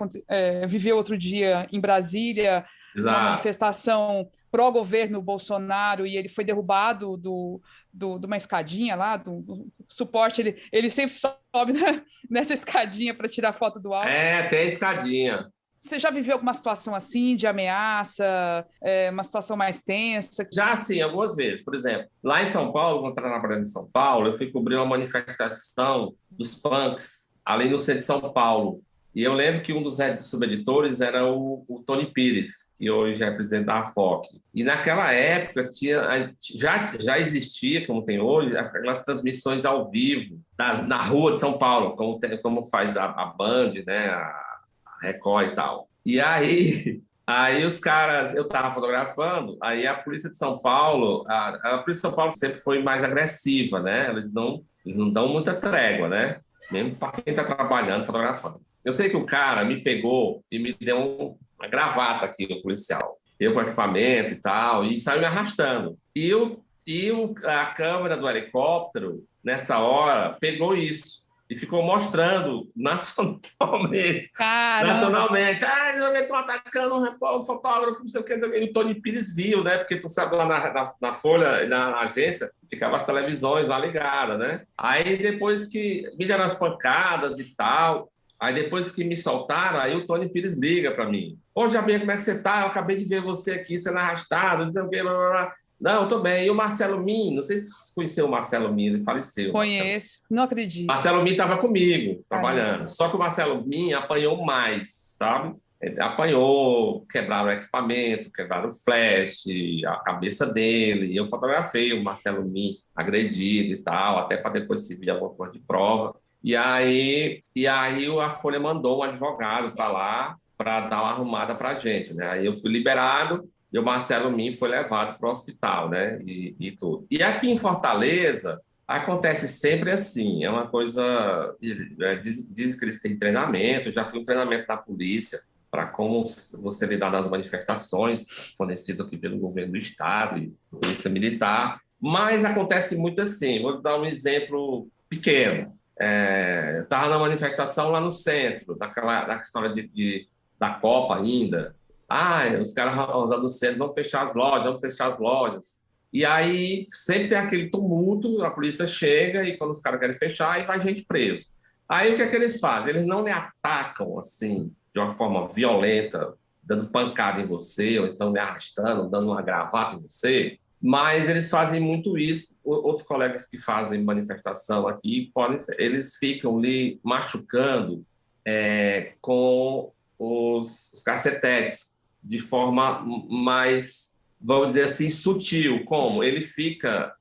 viveu outro dia em Brasília,
Exato.
uma manifestação pró-governo Bolsonaro e ele foi derrubado de uma escadinha lá, do suporte. Ele sempre sobe nessa escadinha para tirar foto do alto.
Tem a escadinha.
Você já viveu alguma situação assim, de ameaça, uma situação mais tensa?
Já sim, algumas vezes. Por exemplo, lá em São Paulo, quando eu estava trabalhando em São Paulo, eu fui cobrir uma manifestação dos punks ali no centro de São Paulo. E eu lembro que um dos subeditores era o Tony Pires, que hoje é presidente da AFOC. E naquela época já existia, como tem hoje, aquelas transmissões ao vivo na rua de São Paulo, como faz a Band, né, a Record e tal. E aí os caras, eu estava fotografando, aí a Polícia de São Paulo, a Polícia de São Paulo sempre foi mais agressiva, né? Eles não dão muita trégua, né? Mesmo para quem está trabalhando, fotografando. Eu sei que o cara me pegou e me deu uma gravata aqui, o policial. Eu com equipamento e tal, e saiu me arrastando. A câmera do helicóptero, nessa hora, pegou isso. E ficou mostrando nacionalmente.
Caramba.
Nacionalmente. Eles estão atacando um fotógrafo, não sei o que. E o Tony Pires viu, né? Porque tu sabe, lá na Folha, na agência, ficavam as televisões lá ligadas, né? Aí depois que me deram as pancadas e tal, aí depois que me soltaram, aí o Tony Pires liga para mim. Ô, Jabinha, como é que você tá? Eu acabei de ver você aqui sendo arrastado, não sei o que, blá, blá, blá. Não, eu tô bem. E o Marcelo Min, não sei se você conheceu o Marcelo Min, ele faleceu.
Conheço, não acredito.
Marcelo Min estava comigo, trabalhando. Só que o Marcelo Min apanhou mais, sabe? Ele apanhou, quebraram o equipamento, quebraram o flash, a cabeça dele. E eu fotografei o Marcelo Min agredido e tal, até para depois servir alguma coisa de prova. E aí a Folha mandou um advogado para lá para dar uma arrumada para a gente, né? Aí eu fui liberado. E o Marcelo Min foi levado para o hospital, né? E tudo. E aqui em Fortaleza, acontece sempre assim. É uma coisa... Diz que eles têm treinamento. Já fui um treinamento da polícia para como você lidar nas manifestações, fornecido aqui pelo governo do Estado e polícia militar. Mas acontece muito assim. Vou dar um exemplo pequeno. Eu estava na manifestação lá no centro, naquela história da Copa ainda. Os caras rodando no centro, vamos fechar as lojas. E aí sempre tem aquele tumulto, a polícia chega e quando os caras querem fechar, aí vai gente preso. Aí o que é que eles fazem? Eles não lhe atacam assim, de uma forma violenta, dando pancada em você, ou então lhe arrastando, dando uma gravata em você, mas eles fazem muito isso. Outros colegas que fazem manifestação aqui, eles ficam lhe machucando com os cacetetes, de forma mais, vamos dizer assim, sutil. Como? Ele fica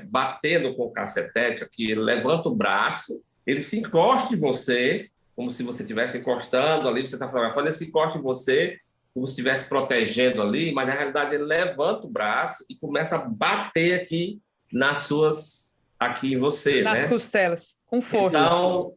batendo com o cacetete aqui, ele levanta o braço, ele se encosta em você, como se você estivesse encostando ali, você está fotografando, ele se encosta em você, como se estivesse protegendo ali, mas na realidade ele levanta o braço e começa a bater aqui aqui em você.
Nas costelas, com força.
Então,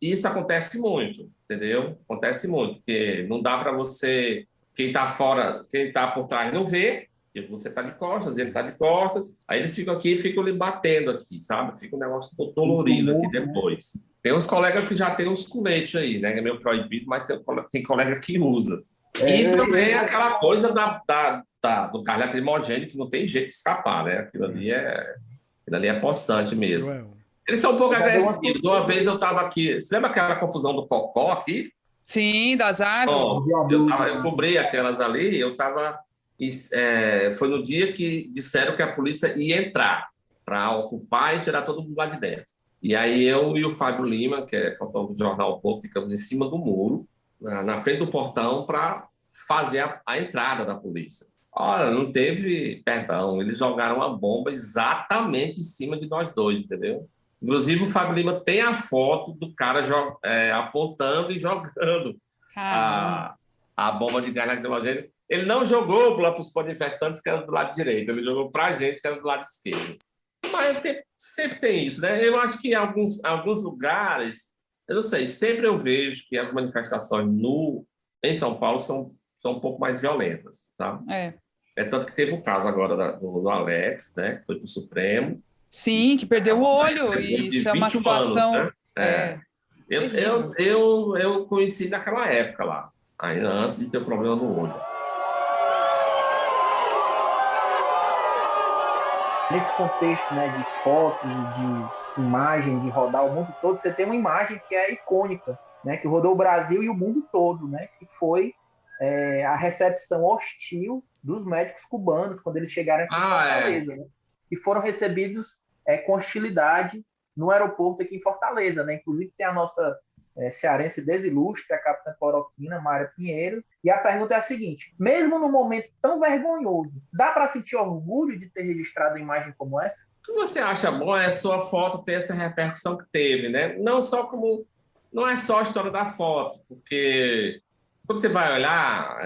isso acontece muito, entendeu? Acontece muito, porque não dá para você... Quem está fora, quem está por trás não vê, porque você está de costas, ele está de costas, aí eles ficam aqui e ficam lhe batendo aqui, sabe? Fica um negócio todo dolorido aqui depois. Tem uns colegas que já tem uns coletes aí, né? É meio proibido, mas tem colega que usa. E também aquela coisa do gás lacrimogêneo, que não tem jeito de escapar, né? Aquilo ali é possante mesmo. Eles são um pouco agressivos. Uma vez eu estava aqui... Você lembra aquela confusão do Cocó aqui?
Sim, das árvores.
Eu cobri aquelas ali, eu estava... foi no dia que disseram que a polícia ia entrar para ocupar e tirar todo mundo lá de dentro. E aí eu e o Fábio Lima, que é fotógrafo do Jornal O Povo, ficamos em cima do muro, na frente do portão, para fazer a entrada da polícia. Ora, não teve perdão, eles jogaram a bomba exatamente em cima de nós dois, entendeu? Inclusive, o Fábio Lima tem a foto do cara apontando e jogando a bomba de gás lacrimogêneo. Ele não jogou lá para os manifestantes, que era do lado direito, ele jogou para a gente, que era do lado esquerdo. Mas sempre tem isso, né? Eu acho que em alguns lugares, eu não sei, sempre eu vejo que as manifestações em São Paulo são um pouco mais violentas, sabe? É tanto que teve o caso agora do Alex, né? Que foi para o Supremo.
Sim, que perdeu o olho, e isso é uma situação...
Anos, né? Eu conheci naquela época lá, ainda antes de ter o problema no olho.
nesse contexto, né, de fotos, de imagem, de rodar o mundo todo, você tem uma imagem que é icônica, né, que rodou o Brasil e o mundo todo, né, que foi a recepção hostil dos médicos cubanos quando eles chegaram aqui em Fortaleza, né, e foram recebidos com hostilidade no aeroporto aqui em Fortaleza, né, inclusive tem a nossa cearense desilustre, a capitã cloroquina, Mária Pinheiro, e a pergunta é a seguinte: mesmo num momento tão vergonhoso, dá para sentir orgulho de ter registrado uma imagem como essa?
O que você acha bom é a sua foto ter essa repercussão que teve, né? Não é só a história da foto, porque quando você vai olhar,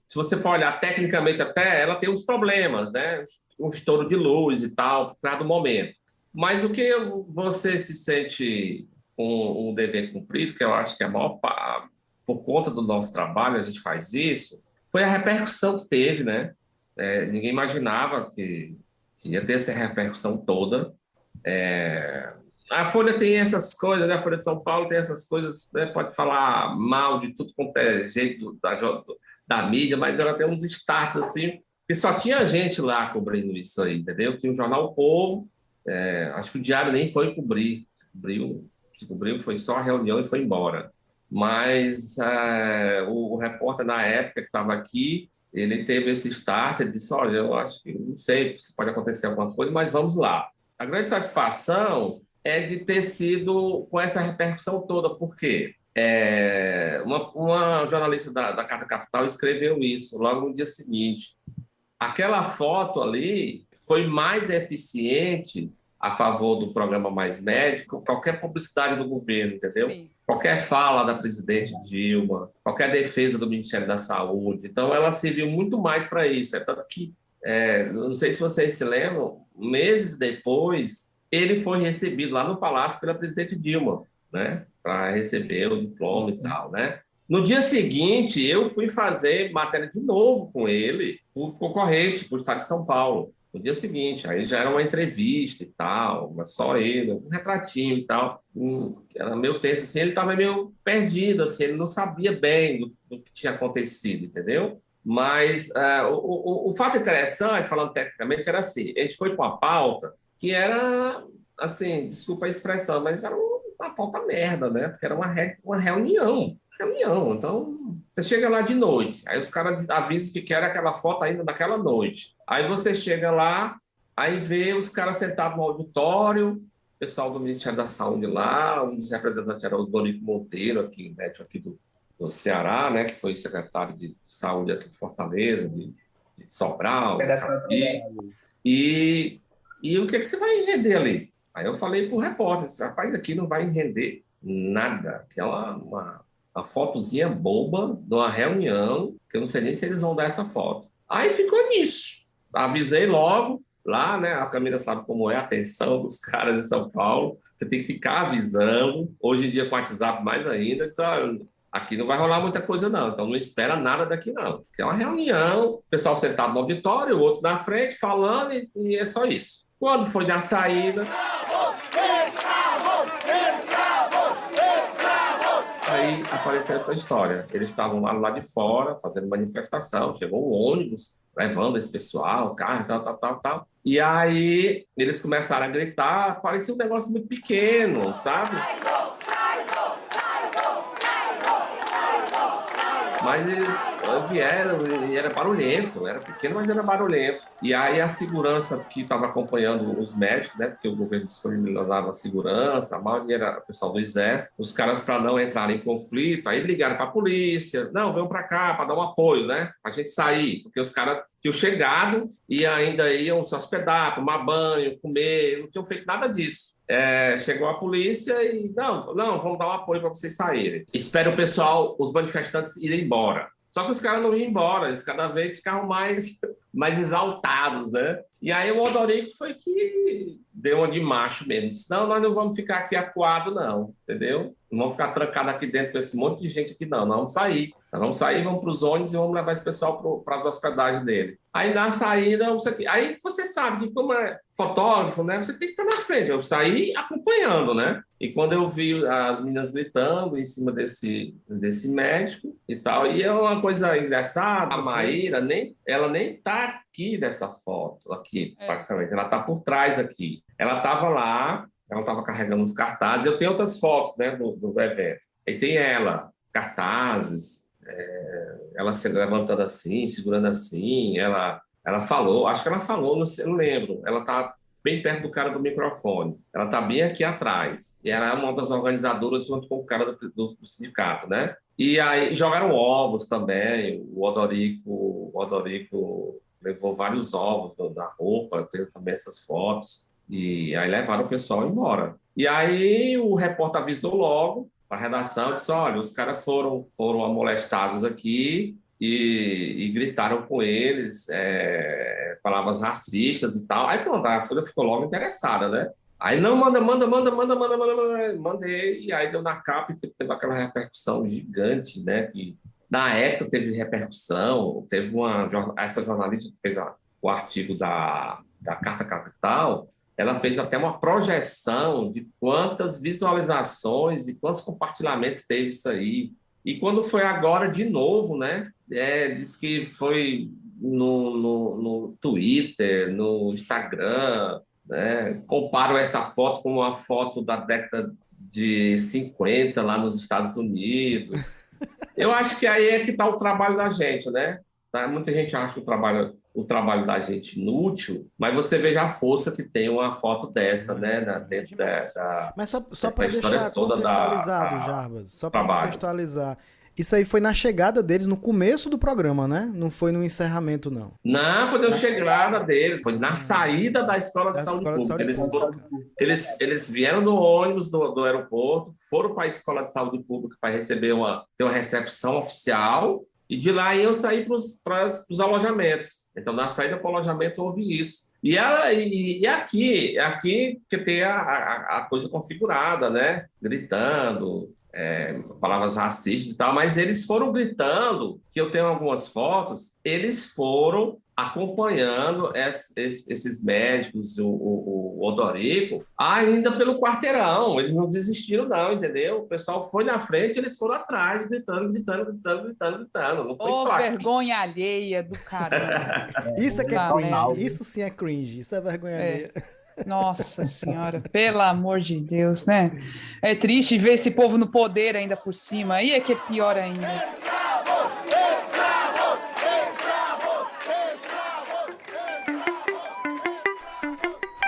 se você for olhar tecnicamente até, ela tem uns problemas, né? Um estouro de luz e tal, para do momento. Mas o que você se sente com o dever cumprido, que eu acho que é a maior parte, por conta do nosso trabalho, a gente faz isso, foi a repercussão que teve, né? Ninguém imaginava que ia ter essa repercussão toda. A Folha tem essas coisas, né? A Folha de São Paulo tem essas coisas, né? Pode falar mal de tudo quanto é jeito da mídia, mas ela tem uns starts assim, que só tinha gente lá cobrindo isso aí, entendeu? Tinha o jornal O Povo, acho que o Diário nem foi cobrir, se cobriu foi só a reunião e foi embora. Mas o repórter na época que estava aqui, ele teve esse start, ele disse, olha, eu acho que, não sei se pode acontecer alguma coisa, mas vamos lá. A grande satisfação é de ter sido com essa repercussão toda, porque uma jornalista da Carta Capital escreveu isso logo no dia seguinte. Aquela foto ali foi mais eficiente a favor do programa Mais Médico, qualquer publicidade do governo, entendeu?
Sim.
Qualquer fala da presidente Dilma, qualquer defesa do Ministério da Saúde. Então, ela serviu muito mais para isso. Tanto que, não sei se vocês se lembram, meses depois, ele foi recebido lá no Palácio pela presidente Dilma, né? Para receber o diploma e tal, né? No dia seguinte, eu fui fazer matéria de novo com ele, por concorrente, para o Estado de São Paulo. No dia seguinte, aí já era uma entrevista e tal, mas só ele, um retratinho e tal. Era meio tenso, assim, ele estava meio perdido, assim, ele não sabia bem do que tinha acontecido, entendeu? Mas o fato interessante, falando tecnicamente, era assim, a gente foi com a pauta que era, assim, desculpa a expressão, mas era uma pauta merda, né? Porque era uma reunião. Então, você chega lá de noite, aí os caras avisam que querem aquela foto ainda daquela noite. Aí você chega lá, aí vê os caras sentados no auditório, o pessoal do Ministério da Saúde lá, um dos representantes era o Dorico Monteiro, aqui, médico aqui do Ceará, né, que foi secretário de Saúde aqui de Fortaleza, de Sobral, e o que você vai render ali? Aí eu falei para o repórter, rapaz, aqui não vai render nada, que é uma fotozinha boba de uma reunião, que eu não sei nem se eles vão dar essa foto. Aí ficou nisso. Avisei logo, lá, né? A Camila sabe como é a atenção dos caras em São Paulo. Você tem que ficar avisando. Hoje em dia, com o WhatsApp, mais ainda, diz, aqui não vai rolar muita coisa, não. Então, não espera nada daqui, não. Porque é uma reunião, o pessoal sentado no auditório, o outro na frente, falando, e é só isso. Quando foi na saída... Aí apareceu essa história. Eles estavam lá de fora, fazendo manifestação. Chegou um ônibus levando esse pessoal, carro, tal. E aí eles começaram a gritar. Parecia um negócio muito pequeno, sabe? Mas eles vieram e era barulhento, era pequeno, mas era barulhento. E aí a segurança que estava acompanhando os médicos, né, porque o governo disponibilizava a segurança, a maioria era o pessoal do Exército, os caras, para não entrarem em conflito, aí ligaram para a polícia, não, venham para cá para dar um apoio, né, para a gente sair, porque os caras tinham chegado e ainda iam se hospedar, tomar banho, comer, não tinham feito nada disso. Chegou a polícia e não, vamos dar um apoio para vocês saírem. Espera o pessoal, os manifestantes irem embora. Só que os caras não iam embora, eles cada vez ficavam mais exaltados, né? E aí o Odorico foi que deu uma de macho mesmo. Disse, não, nós não vamos ficar aqui acuado, não, entendeu? Não vamos ficar trancados aqui dentro com esse monte de gente aqui, não. Nós vamos sair. Vamos para os ônibus e vamos levar esse pessoal para as hospedagens dele. Aí na saída, aí você sabe que como é fotógrafo, né? Você tem que estar na frente. Eu saí acompanhando, né? E quando eu vi as meninas gritando em cima desse médico e tal, e é uma coisa engraçada, a Maíra ela nem tá está aqui nessa foto, aqui, praticamente. Ela está por trás aqui. Ela estava lá, ela estava carregando uns cartazes. Eu tenho outras fotos, né, do evento. E tem ela, cartazes, ela se levantando assim, segurando assim. Ela falou, acho que ela falou, não sei, não lembro. Ela está bem perto do cara do microfone. Ela está bem aqui atrás. E ela é uma das organizadoras junto com o cara do sindicato, né? E aí jogaram ovos também. O Odorico levou vários ovos da roupa. Eu tenho também essas fotos. E aí levaram o pessoal embora. E aí o repórter avisou logo para a redação, disse, olha, os caras foram molestados aqui e gritaram com eles palavras racistas e tal. Aí pronto, a Folha ficou logo interessada, né? Aí não, mandei, e aí deu na capa e teve aquela repercussão gigante, né? Que na época teve repercussão, teve essa jornalista que fez o artigo da Carta Capital, ela fez até uma projeção de quantas visualizações e quantos compartilhamentos teve isso aí. E quando foi agora de novo, né? Diz que foi no Twitter, no Instagram, né? Comparam essa foto com uma foto da década de 50 lá nos Estados Unidos. Eu acho que aí é que está o trabalho da gente, né? Muita gente acha o trabalho da gente inútil, mas você veja a força que tem uma foto dessa, né? Dentro
Mas só para deixar contextualizado, Jarbas, só para contextualizar. Isso aí foi na chegada deles, no começo do programa, né? Não foi no encerramento, não.
Não, foi na chegada deles, foi na saída da Escola de Saúde Pública. Eles vieram do ônibus do aeroporto, foram para a Escola de Saúde Pública para ter uma recepção oficial, e de lá iam sair para os alojamentos. Então, na saída para o alojamento, houve isso. E aqui que tem a coisa configurada, né? Gritando, palavras racistas e tal, mas eles foram gritando, que eu tenho algumas fotos, eles foram acompanhando esses médicos, o Odorico, ainda pelo quarteirão. Eles não desistiram não, entendeu? O pessoal foi na frente, eles foram atrás, gritando. Não foi só aqui.
Vergonha alheia do caramba.
Isso é que é cringe. Isso sim é cringe. Isso é vergonha alheia.
Nossa Senhora, pelo amor de Deus, né? É triste ver esse povo no poder ainda por cima. Aí é que é pior ainda.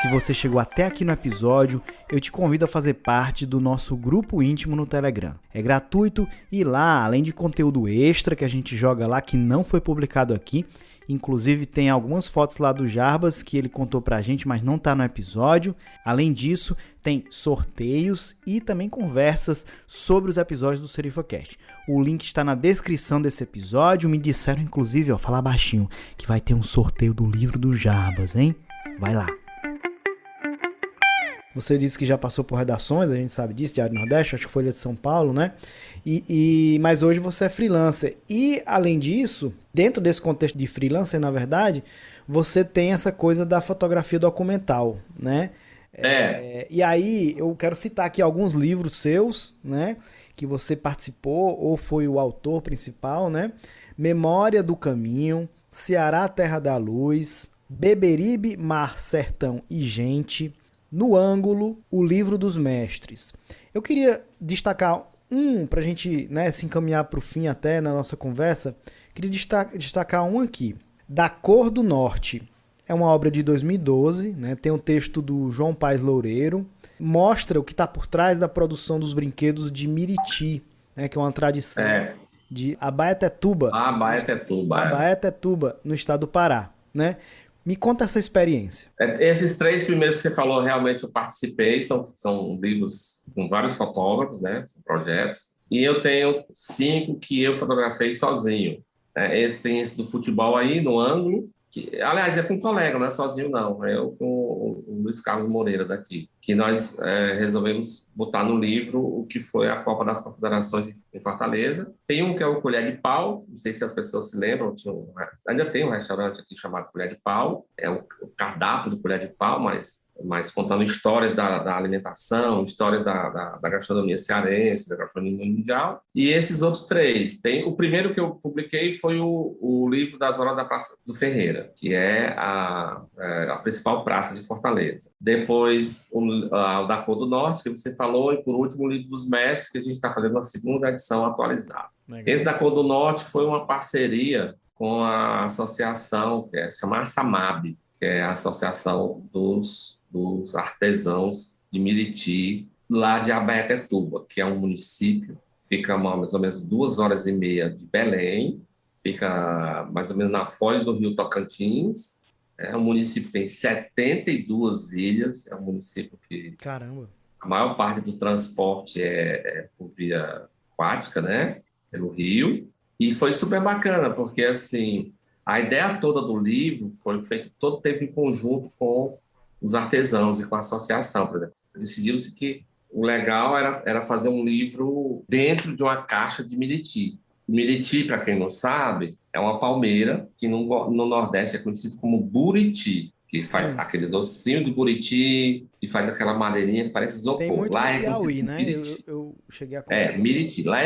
Se você chegou até aqui no episódio, eu te convido a fazer parte do nosso grupo íntimo no Telegram. É gratuito e lá, além de conteúdo extra que a gente joga lá que não foi publicado aqui, inclusive tem algumas fotos lá do Jarbas que ele contou pra gente, mas não tá no episódio. Além disso, tem sorteios e também conversas sobre os episódios do SerifaCast. O link está na descrição desse episódio. Me disseram, inclusive, falar baixinho, que vai ter um sorteio do livro do Jarbas, hein? Vai lá. Você disse que já passou por redações, a gente sabe disso, Diário do Nordeste, acho que Folha de São Paulo, né? Mas hoje você é freelancer. E, além disso, dentro desse contexto de freelancer, na verdade, você tem essa coisa da fotografia documental, né? E aí, eu quero citar aqui alguns livros seus, né? Que você participou ou foi o autor principal, né? Memória do Caminho, Ceará, Terra da Luz, Beberibe, Mar, Sertão e Gente... No Ângulo, o Livro dos Mestres. Eu queria destacar para a gente, né, se encaminhar para o fim até na nossa conversa, queria destacar um aqui. Da Cor do Norte. É uma obra de 2012, né, tem um texto do João Paes Loureiro, mostra o que está por trás da produção dos brinquedos de Miriti, né, que é uma tradição de Abaetetuba. Abaetetuba, no estado do Pará, né? Me conta essa experiência.
Esses 3 primeiros que você falou, realmente eu participei, são livros com vários fotógrafos, né, projetos, e eu tenho 5 que eu fotografei sozinho. Tem esse do futebol aí, no Ângulo, que, aliás, é com um colega, não é sozinho não, eu com o Luiz Carlos Moreira daqui, que nós resolvemos botar no livro o que foi a Copa das Confederações em Fortaleza. Tem um que é o Colher de Pau, não sei se as pessoas se lembram, ainda tem um restaurante aqui chamado Colher de Pau, é o cardápio do Colher de Pau, mas mas contando histórias da alimentação, histórias da gastronomia cearense, da gastronomia mundial, e esses outros 3. O primeiro que eu publiquei foi o livro das Horas da Praça do Ferreira, que é a principal praça de Fortaleza. Depois, o da Cor do Norte, que você falou, e por último, o livro dos Mestres, que a gente está fazendo uma segunda edição atualizada. Legal. Esse da Cor do Norte foi uma parceria com a associação, que é chamada SAMAB, que é a Associação dos Artesãos de Miriti, lá de Abaetetuba, que é um município, fica mais ou menos 2h30 de Belém, fica mais ou menos na foz do rio Tocantins. É um município que tem 72 ilhas, é um município que...
Caramba!
A maior parte do transporte é por via aquática, né? Pelo rio. E foi super bacana, porque, assim, a ideia toda do livro foi feita todo o tempo em conjunto com os artesãos e com a associação, por exemplo. Decidiu-se que o legal era fazer um livro dentro de uma caixa de Miriti. Miriti, para quem não sabe, é uma palmeira que no Nordeste é conhecido como buriti, que faz aquele docinho de buriti e faz aquela madeirinha que parece isopor.
Tem muito
lá
no Piauí, né?
Miriti.
Eu cheguei a comer.
Miriti. Lá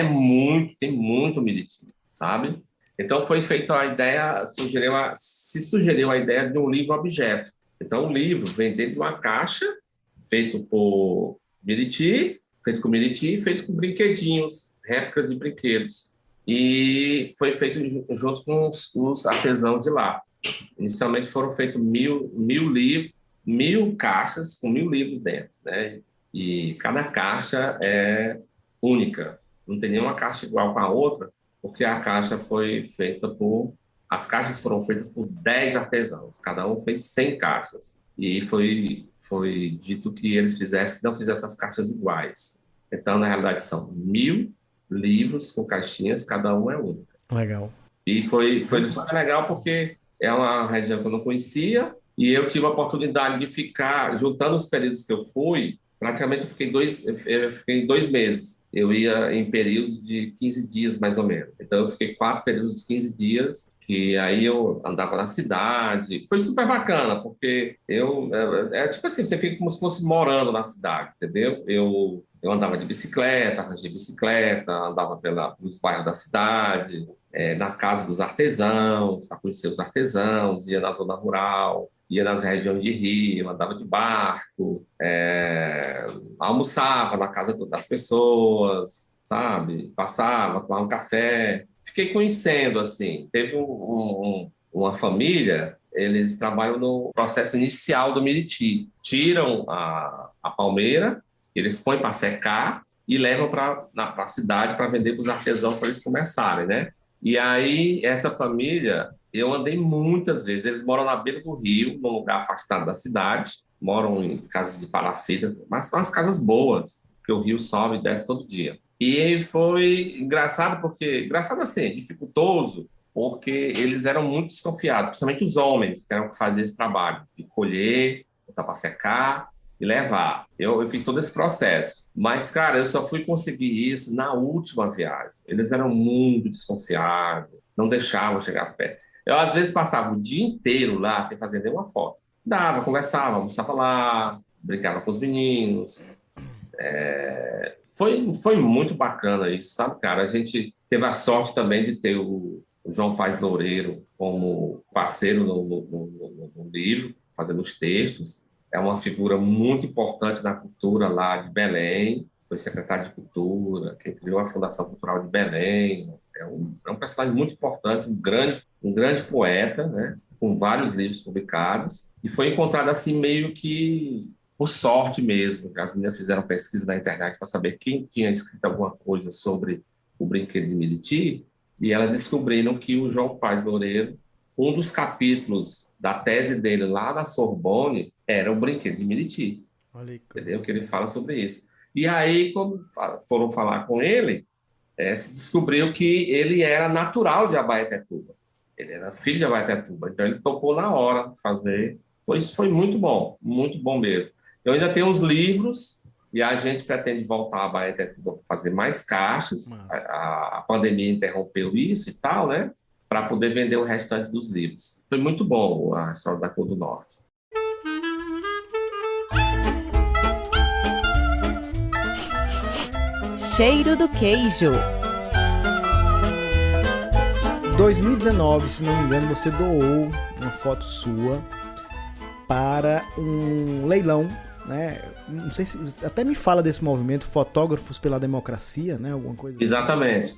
tem muito Miriti, sabe? Então foi feita a ideia, se sugeriu a ideia de um livro-objeto. Então o livro vem dentro de uma caixa, feito por Miriti, feito com brinquedinhos, réplicas de brinquedos. E foi feito junto com os artesãos de lá. Inicialmente foram feitos 1.000 caixas com 1.000 livros dentro, né? E cada caixa é única. Não tem nenhuma caixa igual com a outra, porque a caixa foi feita as caixas foram feitas por 10 artesãos, cada um fez 100 caixas, e foi dito que eles não fizessem as caixas iguais. Então, na realidade, são 1.000 livros com caixinhas, cada um é única.
Legal.
E foi super legal porque é uma região que eu não conhecia, e eu tive a oportunidade de ficar, juntando os períodos que eu fui, praticamente eu fiquei 2 meses. Eu ia em períodos de 15 dias, mais ou menos. Então, eu fiquei 4 períodos de 15 dias, que aí eu andava na cidade. Foi super bacana, porque tipo assim, você fica como se fosse morando na cidade, entendeu? Eu andava de bicicleta, arranjei bicicleta, andava pelos bairros da cidade, na casa dos artesãos, para conhecer os artesãos, ia na zona rural, ia nas regiões de rio, andava de barco, almoçava na casa das pessoas, sabe? Passava, tomava um café. Fiquei conhecendo, assim. Teve uma família, eles trabalham no processo inicial do Miriti. Tiram a palmeira, eles põem para secar e levam para a cidade para vender para os artesãos para eles começarem, né? E aí, essa família, eu andei muitas vezes. Eles moram na beira do rio, num lugar afastado da cidade, moram em casas de palafita, mas umas casas boas, porque o rio sobe e desce todo dia. E foi engraçado assim, dificultoso, porque eles eram muito desconfiados, principalmente os homens, que eram que faziam esse trabalho, de colher, botar para secar e levar. Eu fiz todo esse processo. Mas, cara, eu só fui conseguir isso na última viagem. Eles eram muito desconfiados, não deixavam chegar perto. Eu, às vezes, passava o dia inteiro lá, sem fazer nenhuma foto. Conversava, almoçava lá, brincava com os meninos. Foi muito bacana isso, sabe, cara? A gente teve a sorte também de ter o João Paz Loureiro como parceiro no livro, fazendo os textos. É uma figura muito importante na cultura lá de Belém, foi secretário de Cultura, quem criou a Fundação Cultural de Belém. É um personagem muito importante, um grande poeta, né, com vários livros publicados, e foi encontrado assim meio que por sorte mesmo. As meninas fizeram pesquisa na internet para saber quem tinha escrito alguma coisa sobre o brinquedo de Miriti, e elas descobriram que o João Paz Loureiro, um dos capítulos da tese dele lá na Sorbonne era o brinquedo de Miriti. Entendeu? Que ele fala sobre isso. E aí, quando foram falar com ele, se descobriu que ele era natural de Abaetetuba. Ele era filho de Abaetetuba. Então, ele topou na hora fazer. Foi muito bom mesmo. Eu ainda tenho os livros e a gente pretende voltar a Abaetetuba para fazer mais caixas. A pandemia interrompeu isso e tal, né? Para poder vender o restante dos livros. Foi muito bom a história da Cor do Norte.
cheiro do queijo.
2019, se não me engano, você doou uma foto sua para um leilão, né? Não sei se até me fala desse movimento, Fotógrafos pela Democracia, né? Alguma coisa assim.
Exatamente.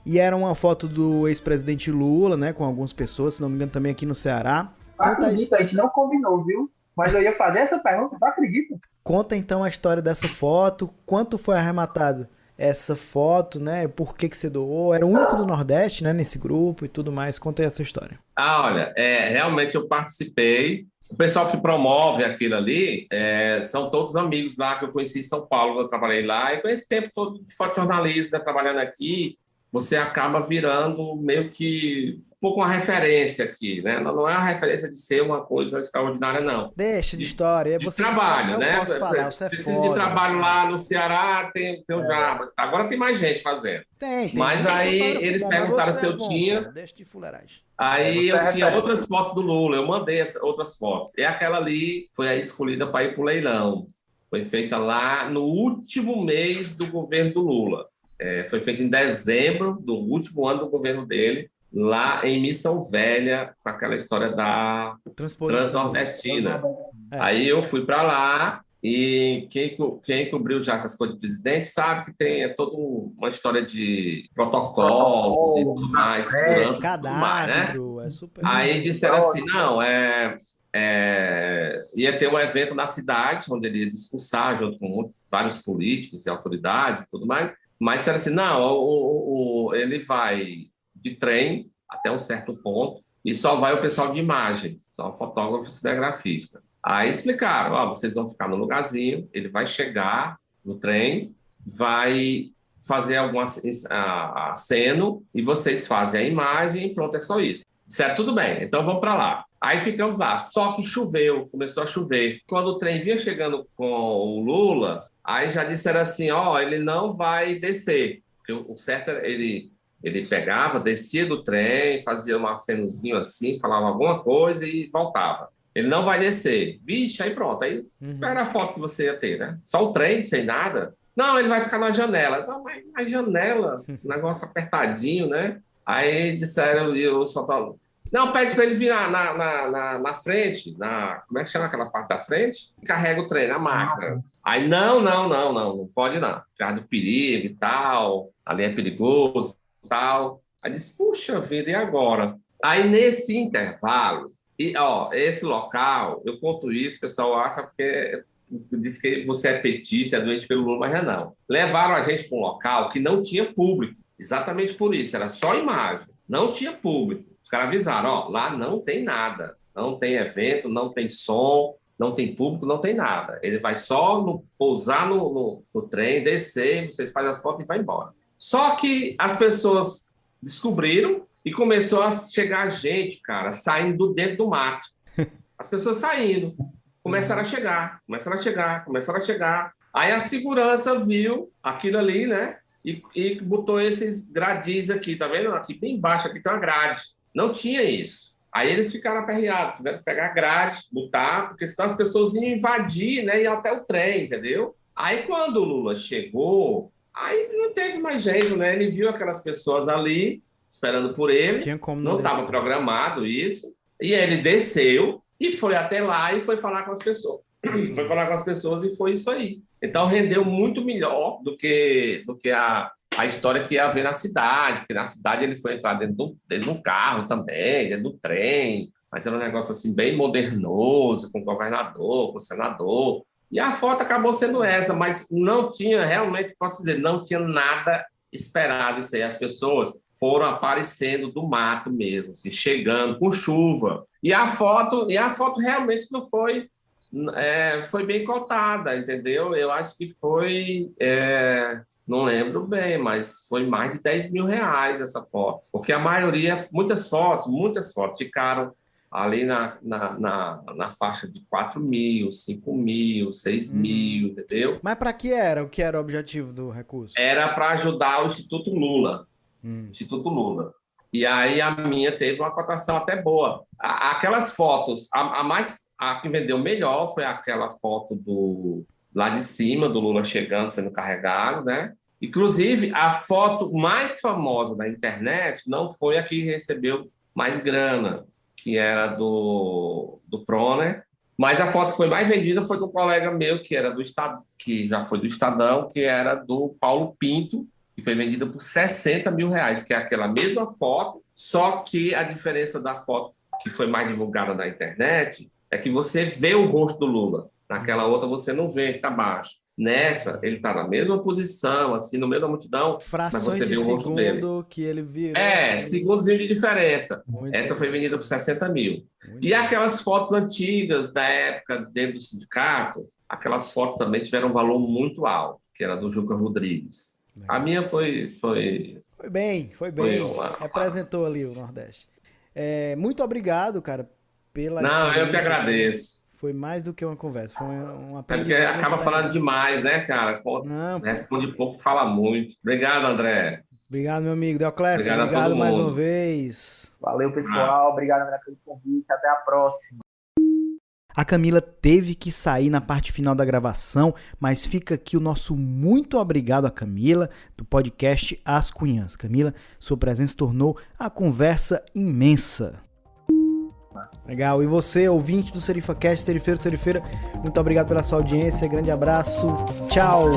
E era uma foto do ex-presidente Lula, né? Com algumas pessoas, se não me engano, também aqui no Ceará.
Acredito, a gente não combinou, viu? Mas eu ia fazer essa pergunta, tu acredita?
Conta então a história dessa foto, quanto foi arrematado essa foto, né? Por que você doou? Era o único do Nordeste, né? Nesse grupo e tudo mais. Conta aí essa história.
Olha, realmente eu participei. O pessoal que promove aquilo ali são todos amigos lá que eu conheci em São Paulo, eu trabalhei lá. E com esse tempo todo de fotojornalismo, né, trabalhando aqui, você acaba virando meio que um pouco uma referência aqui, né? Não é uma referência de ser uma coisa extraordinária, não.
Deixa de história.
De
Você
trabalho,
não
né?
posso falar, você é
Precisa
foda.
de trabalho lá no Ceará, tem o Jarbas. Agora tem mais gente fazendo.
Tem.
Mas
muito
aí
fotógrafo
eles
bom,
perguntaram
mas
se eu
você é bom,
tinha.
cara. Deixa de fuleiragem.
Aí
você
eu tinha
repete.
outras fotos do Lula, eu mandei outras fotos. E aquela ali foi a escolhida para ir para o leilão. Foi feita lá no último mês do governo do Lula. Foi feita em dezembro do último ano do governo dele, lá em Missão Velha, com aquela história da
Transposição.
Transnordestina.
É.
Aí eu fui para lá e quem cobriu já essas coisas de presidente sabe que tem toda uma história de protocolos e tudo mais, segurança e tudo mais, né?
Cadastro, é super.
Aí disseram assim, não, ia ter um evento na cidade, onde ele ia discursar junto com vários políticos e autoridades e tudo mais, mas disseram assim, não, ele vai de trem até um certo ponto e só vai o pessoal de imagem, só fotógrafo e cinegrafista. Aí explicaram, vocês vão ficar no lugarzinho, ele vai chegar no trem, vai fazer alguma aceno e vocês fazem a imagem e pronto, é só isso. Certo, tudo bem, então vamos para lá. Aí ficamos lá, só que choveu, começou a chover. Quando o trem vinha chegando com o Lula, aí já disseram assim, ele não vai descer, porque o certo era ele pegava, descia do trem, fazia um acenozinho assim, falava alguma coisa e voltava. Ele não vai descer. Vixe, aí pronto, aí era a foto que você ia ter, né? Só o trem, sem nada. Não, ele vai ficar na janela. Não, mas na janela, negócio apertadinho, né? Aí disseram, e os fotógrafos, não, pede para ele vir na frente, como é que chama aquela parte da frente? Carrega o trem na máquina. Aí, não pode não. Por causa do perigo e tal, ali é perigoso e tal. Aí disse, puxa vida, e agora? Aí, nesse intervalo, esse local, eu conto isso, o pessoal acha porque diz que você é petista, é doente pelo Lula, mas não. Levaram a gente para um local que não tinha público, exatamente por isso, era só imagem, não tinha público. Os caras avisaram, lá não tem nada, não tem evento, não tem som, não tem público, não tem nada. Ele vai só pousar no trem, descer, você faz a foto e vai embora. Só que as pessoas descobriram e começou a chegar gente, cara, saindo dentro do mato. As pessoas saindo, começaram a chegar. Aí a segurança viu aquilo ali, né? E botou esses gradis aqui, tá vendo? Aqui bem embaixo, aqui tem uma grade. Não tinha isso. Aí eles ficaram aperreados, tiveram que pegar grade, botar, porque senão as pessoas iam invadir, né? E até o trem, entendeu? Aí quando o Lula chegou, aí não teve mais jeito, né? Ele viu aquelas pessoas ali, esperando por ele, não estava programado isso, e ele desceu e foi até lá e foi falar com as pessoas. E foi isso aí. Então rendeu muito melhor do que a história que ia haver na cidade, porque na cidade ele foi entrar dentro de um carro também, dentro do trem, mas era um negócio assim bem modernoso, com o governador, com o senador, e a foto acabou sendo essa, mas não tinha realmente, posso dizer, não tinha nada esperado isso aí. As pessoas foram aparecendo do mato mesmo, assim, chegando com chuva. E a foto realmente não foi bem cotada, entendeu? Eu acho que foi, não lembro bem, mas foi mais de 10 mil reais essa foto. Porque a maioria, muitas fotos ficaram ali na faixa de 4 mil, 5 mil, 6 mil, entendeu?
Mas para que era? O que era o objetivo do recurso?
Era para ajudar o Instituto Lula. Instituto Lula. E aí a minha teve uma cotação até boa. Aquelas fotos, a que vendeu melhor foi aquela foto lá de cima, do Lula chegando, sendo carregado, né? Inclusive, a foto mais famosa da internet não foi a que recebeu mais grana, que era do Proner, mas a foto que foi mais vendida foi de um colega meu, que era do Estado, que já foi do Estadão, que era do Paulo Pinto, que foi vendida por R$60 mil, que é aquela mesma foto, só que a diferença da foto que foi mais divulgada na internet é que você vê o rosto do Lula. Naquela outra você não vê, está baixo. Nessa, ele está na mesma posição, assim, no meio da multidão, mas você vê o rosto dele.
Segundo que ele virou.
Segundinho de diferença.
Muito
Essa foi vendida por R$60 mil.
Muito
E aquelas fotos antigas da época dentro do sindicato, aquelas fotos também tiveram um valor muito alto, que era do Juca Rodrigues. A minha foi
bem. Representou ali o Nordeste. Muito obrigado, cara, pela experiência.
Eu que agradeço.
Foi mais do que uma conversa, foi uma
aprendizagem. É porque acaba falando demais, né, cara? Responde pouco, fala muito. Obrigado, André.
Obrigado, meu amigo. Deoclésio, obrigado mais uma vez.
Valeu, pessoal. Obrigado, André, pelo convite. Até a próxima.
A Camila teve que sair na parte final da gravação, mas fica aqui o nosso muito obrigado a Camila, do podcast As Cunhãs. Camila, sua presença tornou a conversa imensa. Legal. E você, ouvinte do SerifaCast, serifeiro, serifeira, muito obrigado pela sua audiência. Grande abraço. Tchau.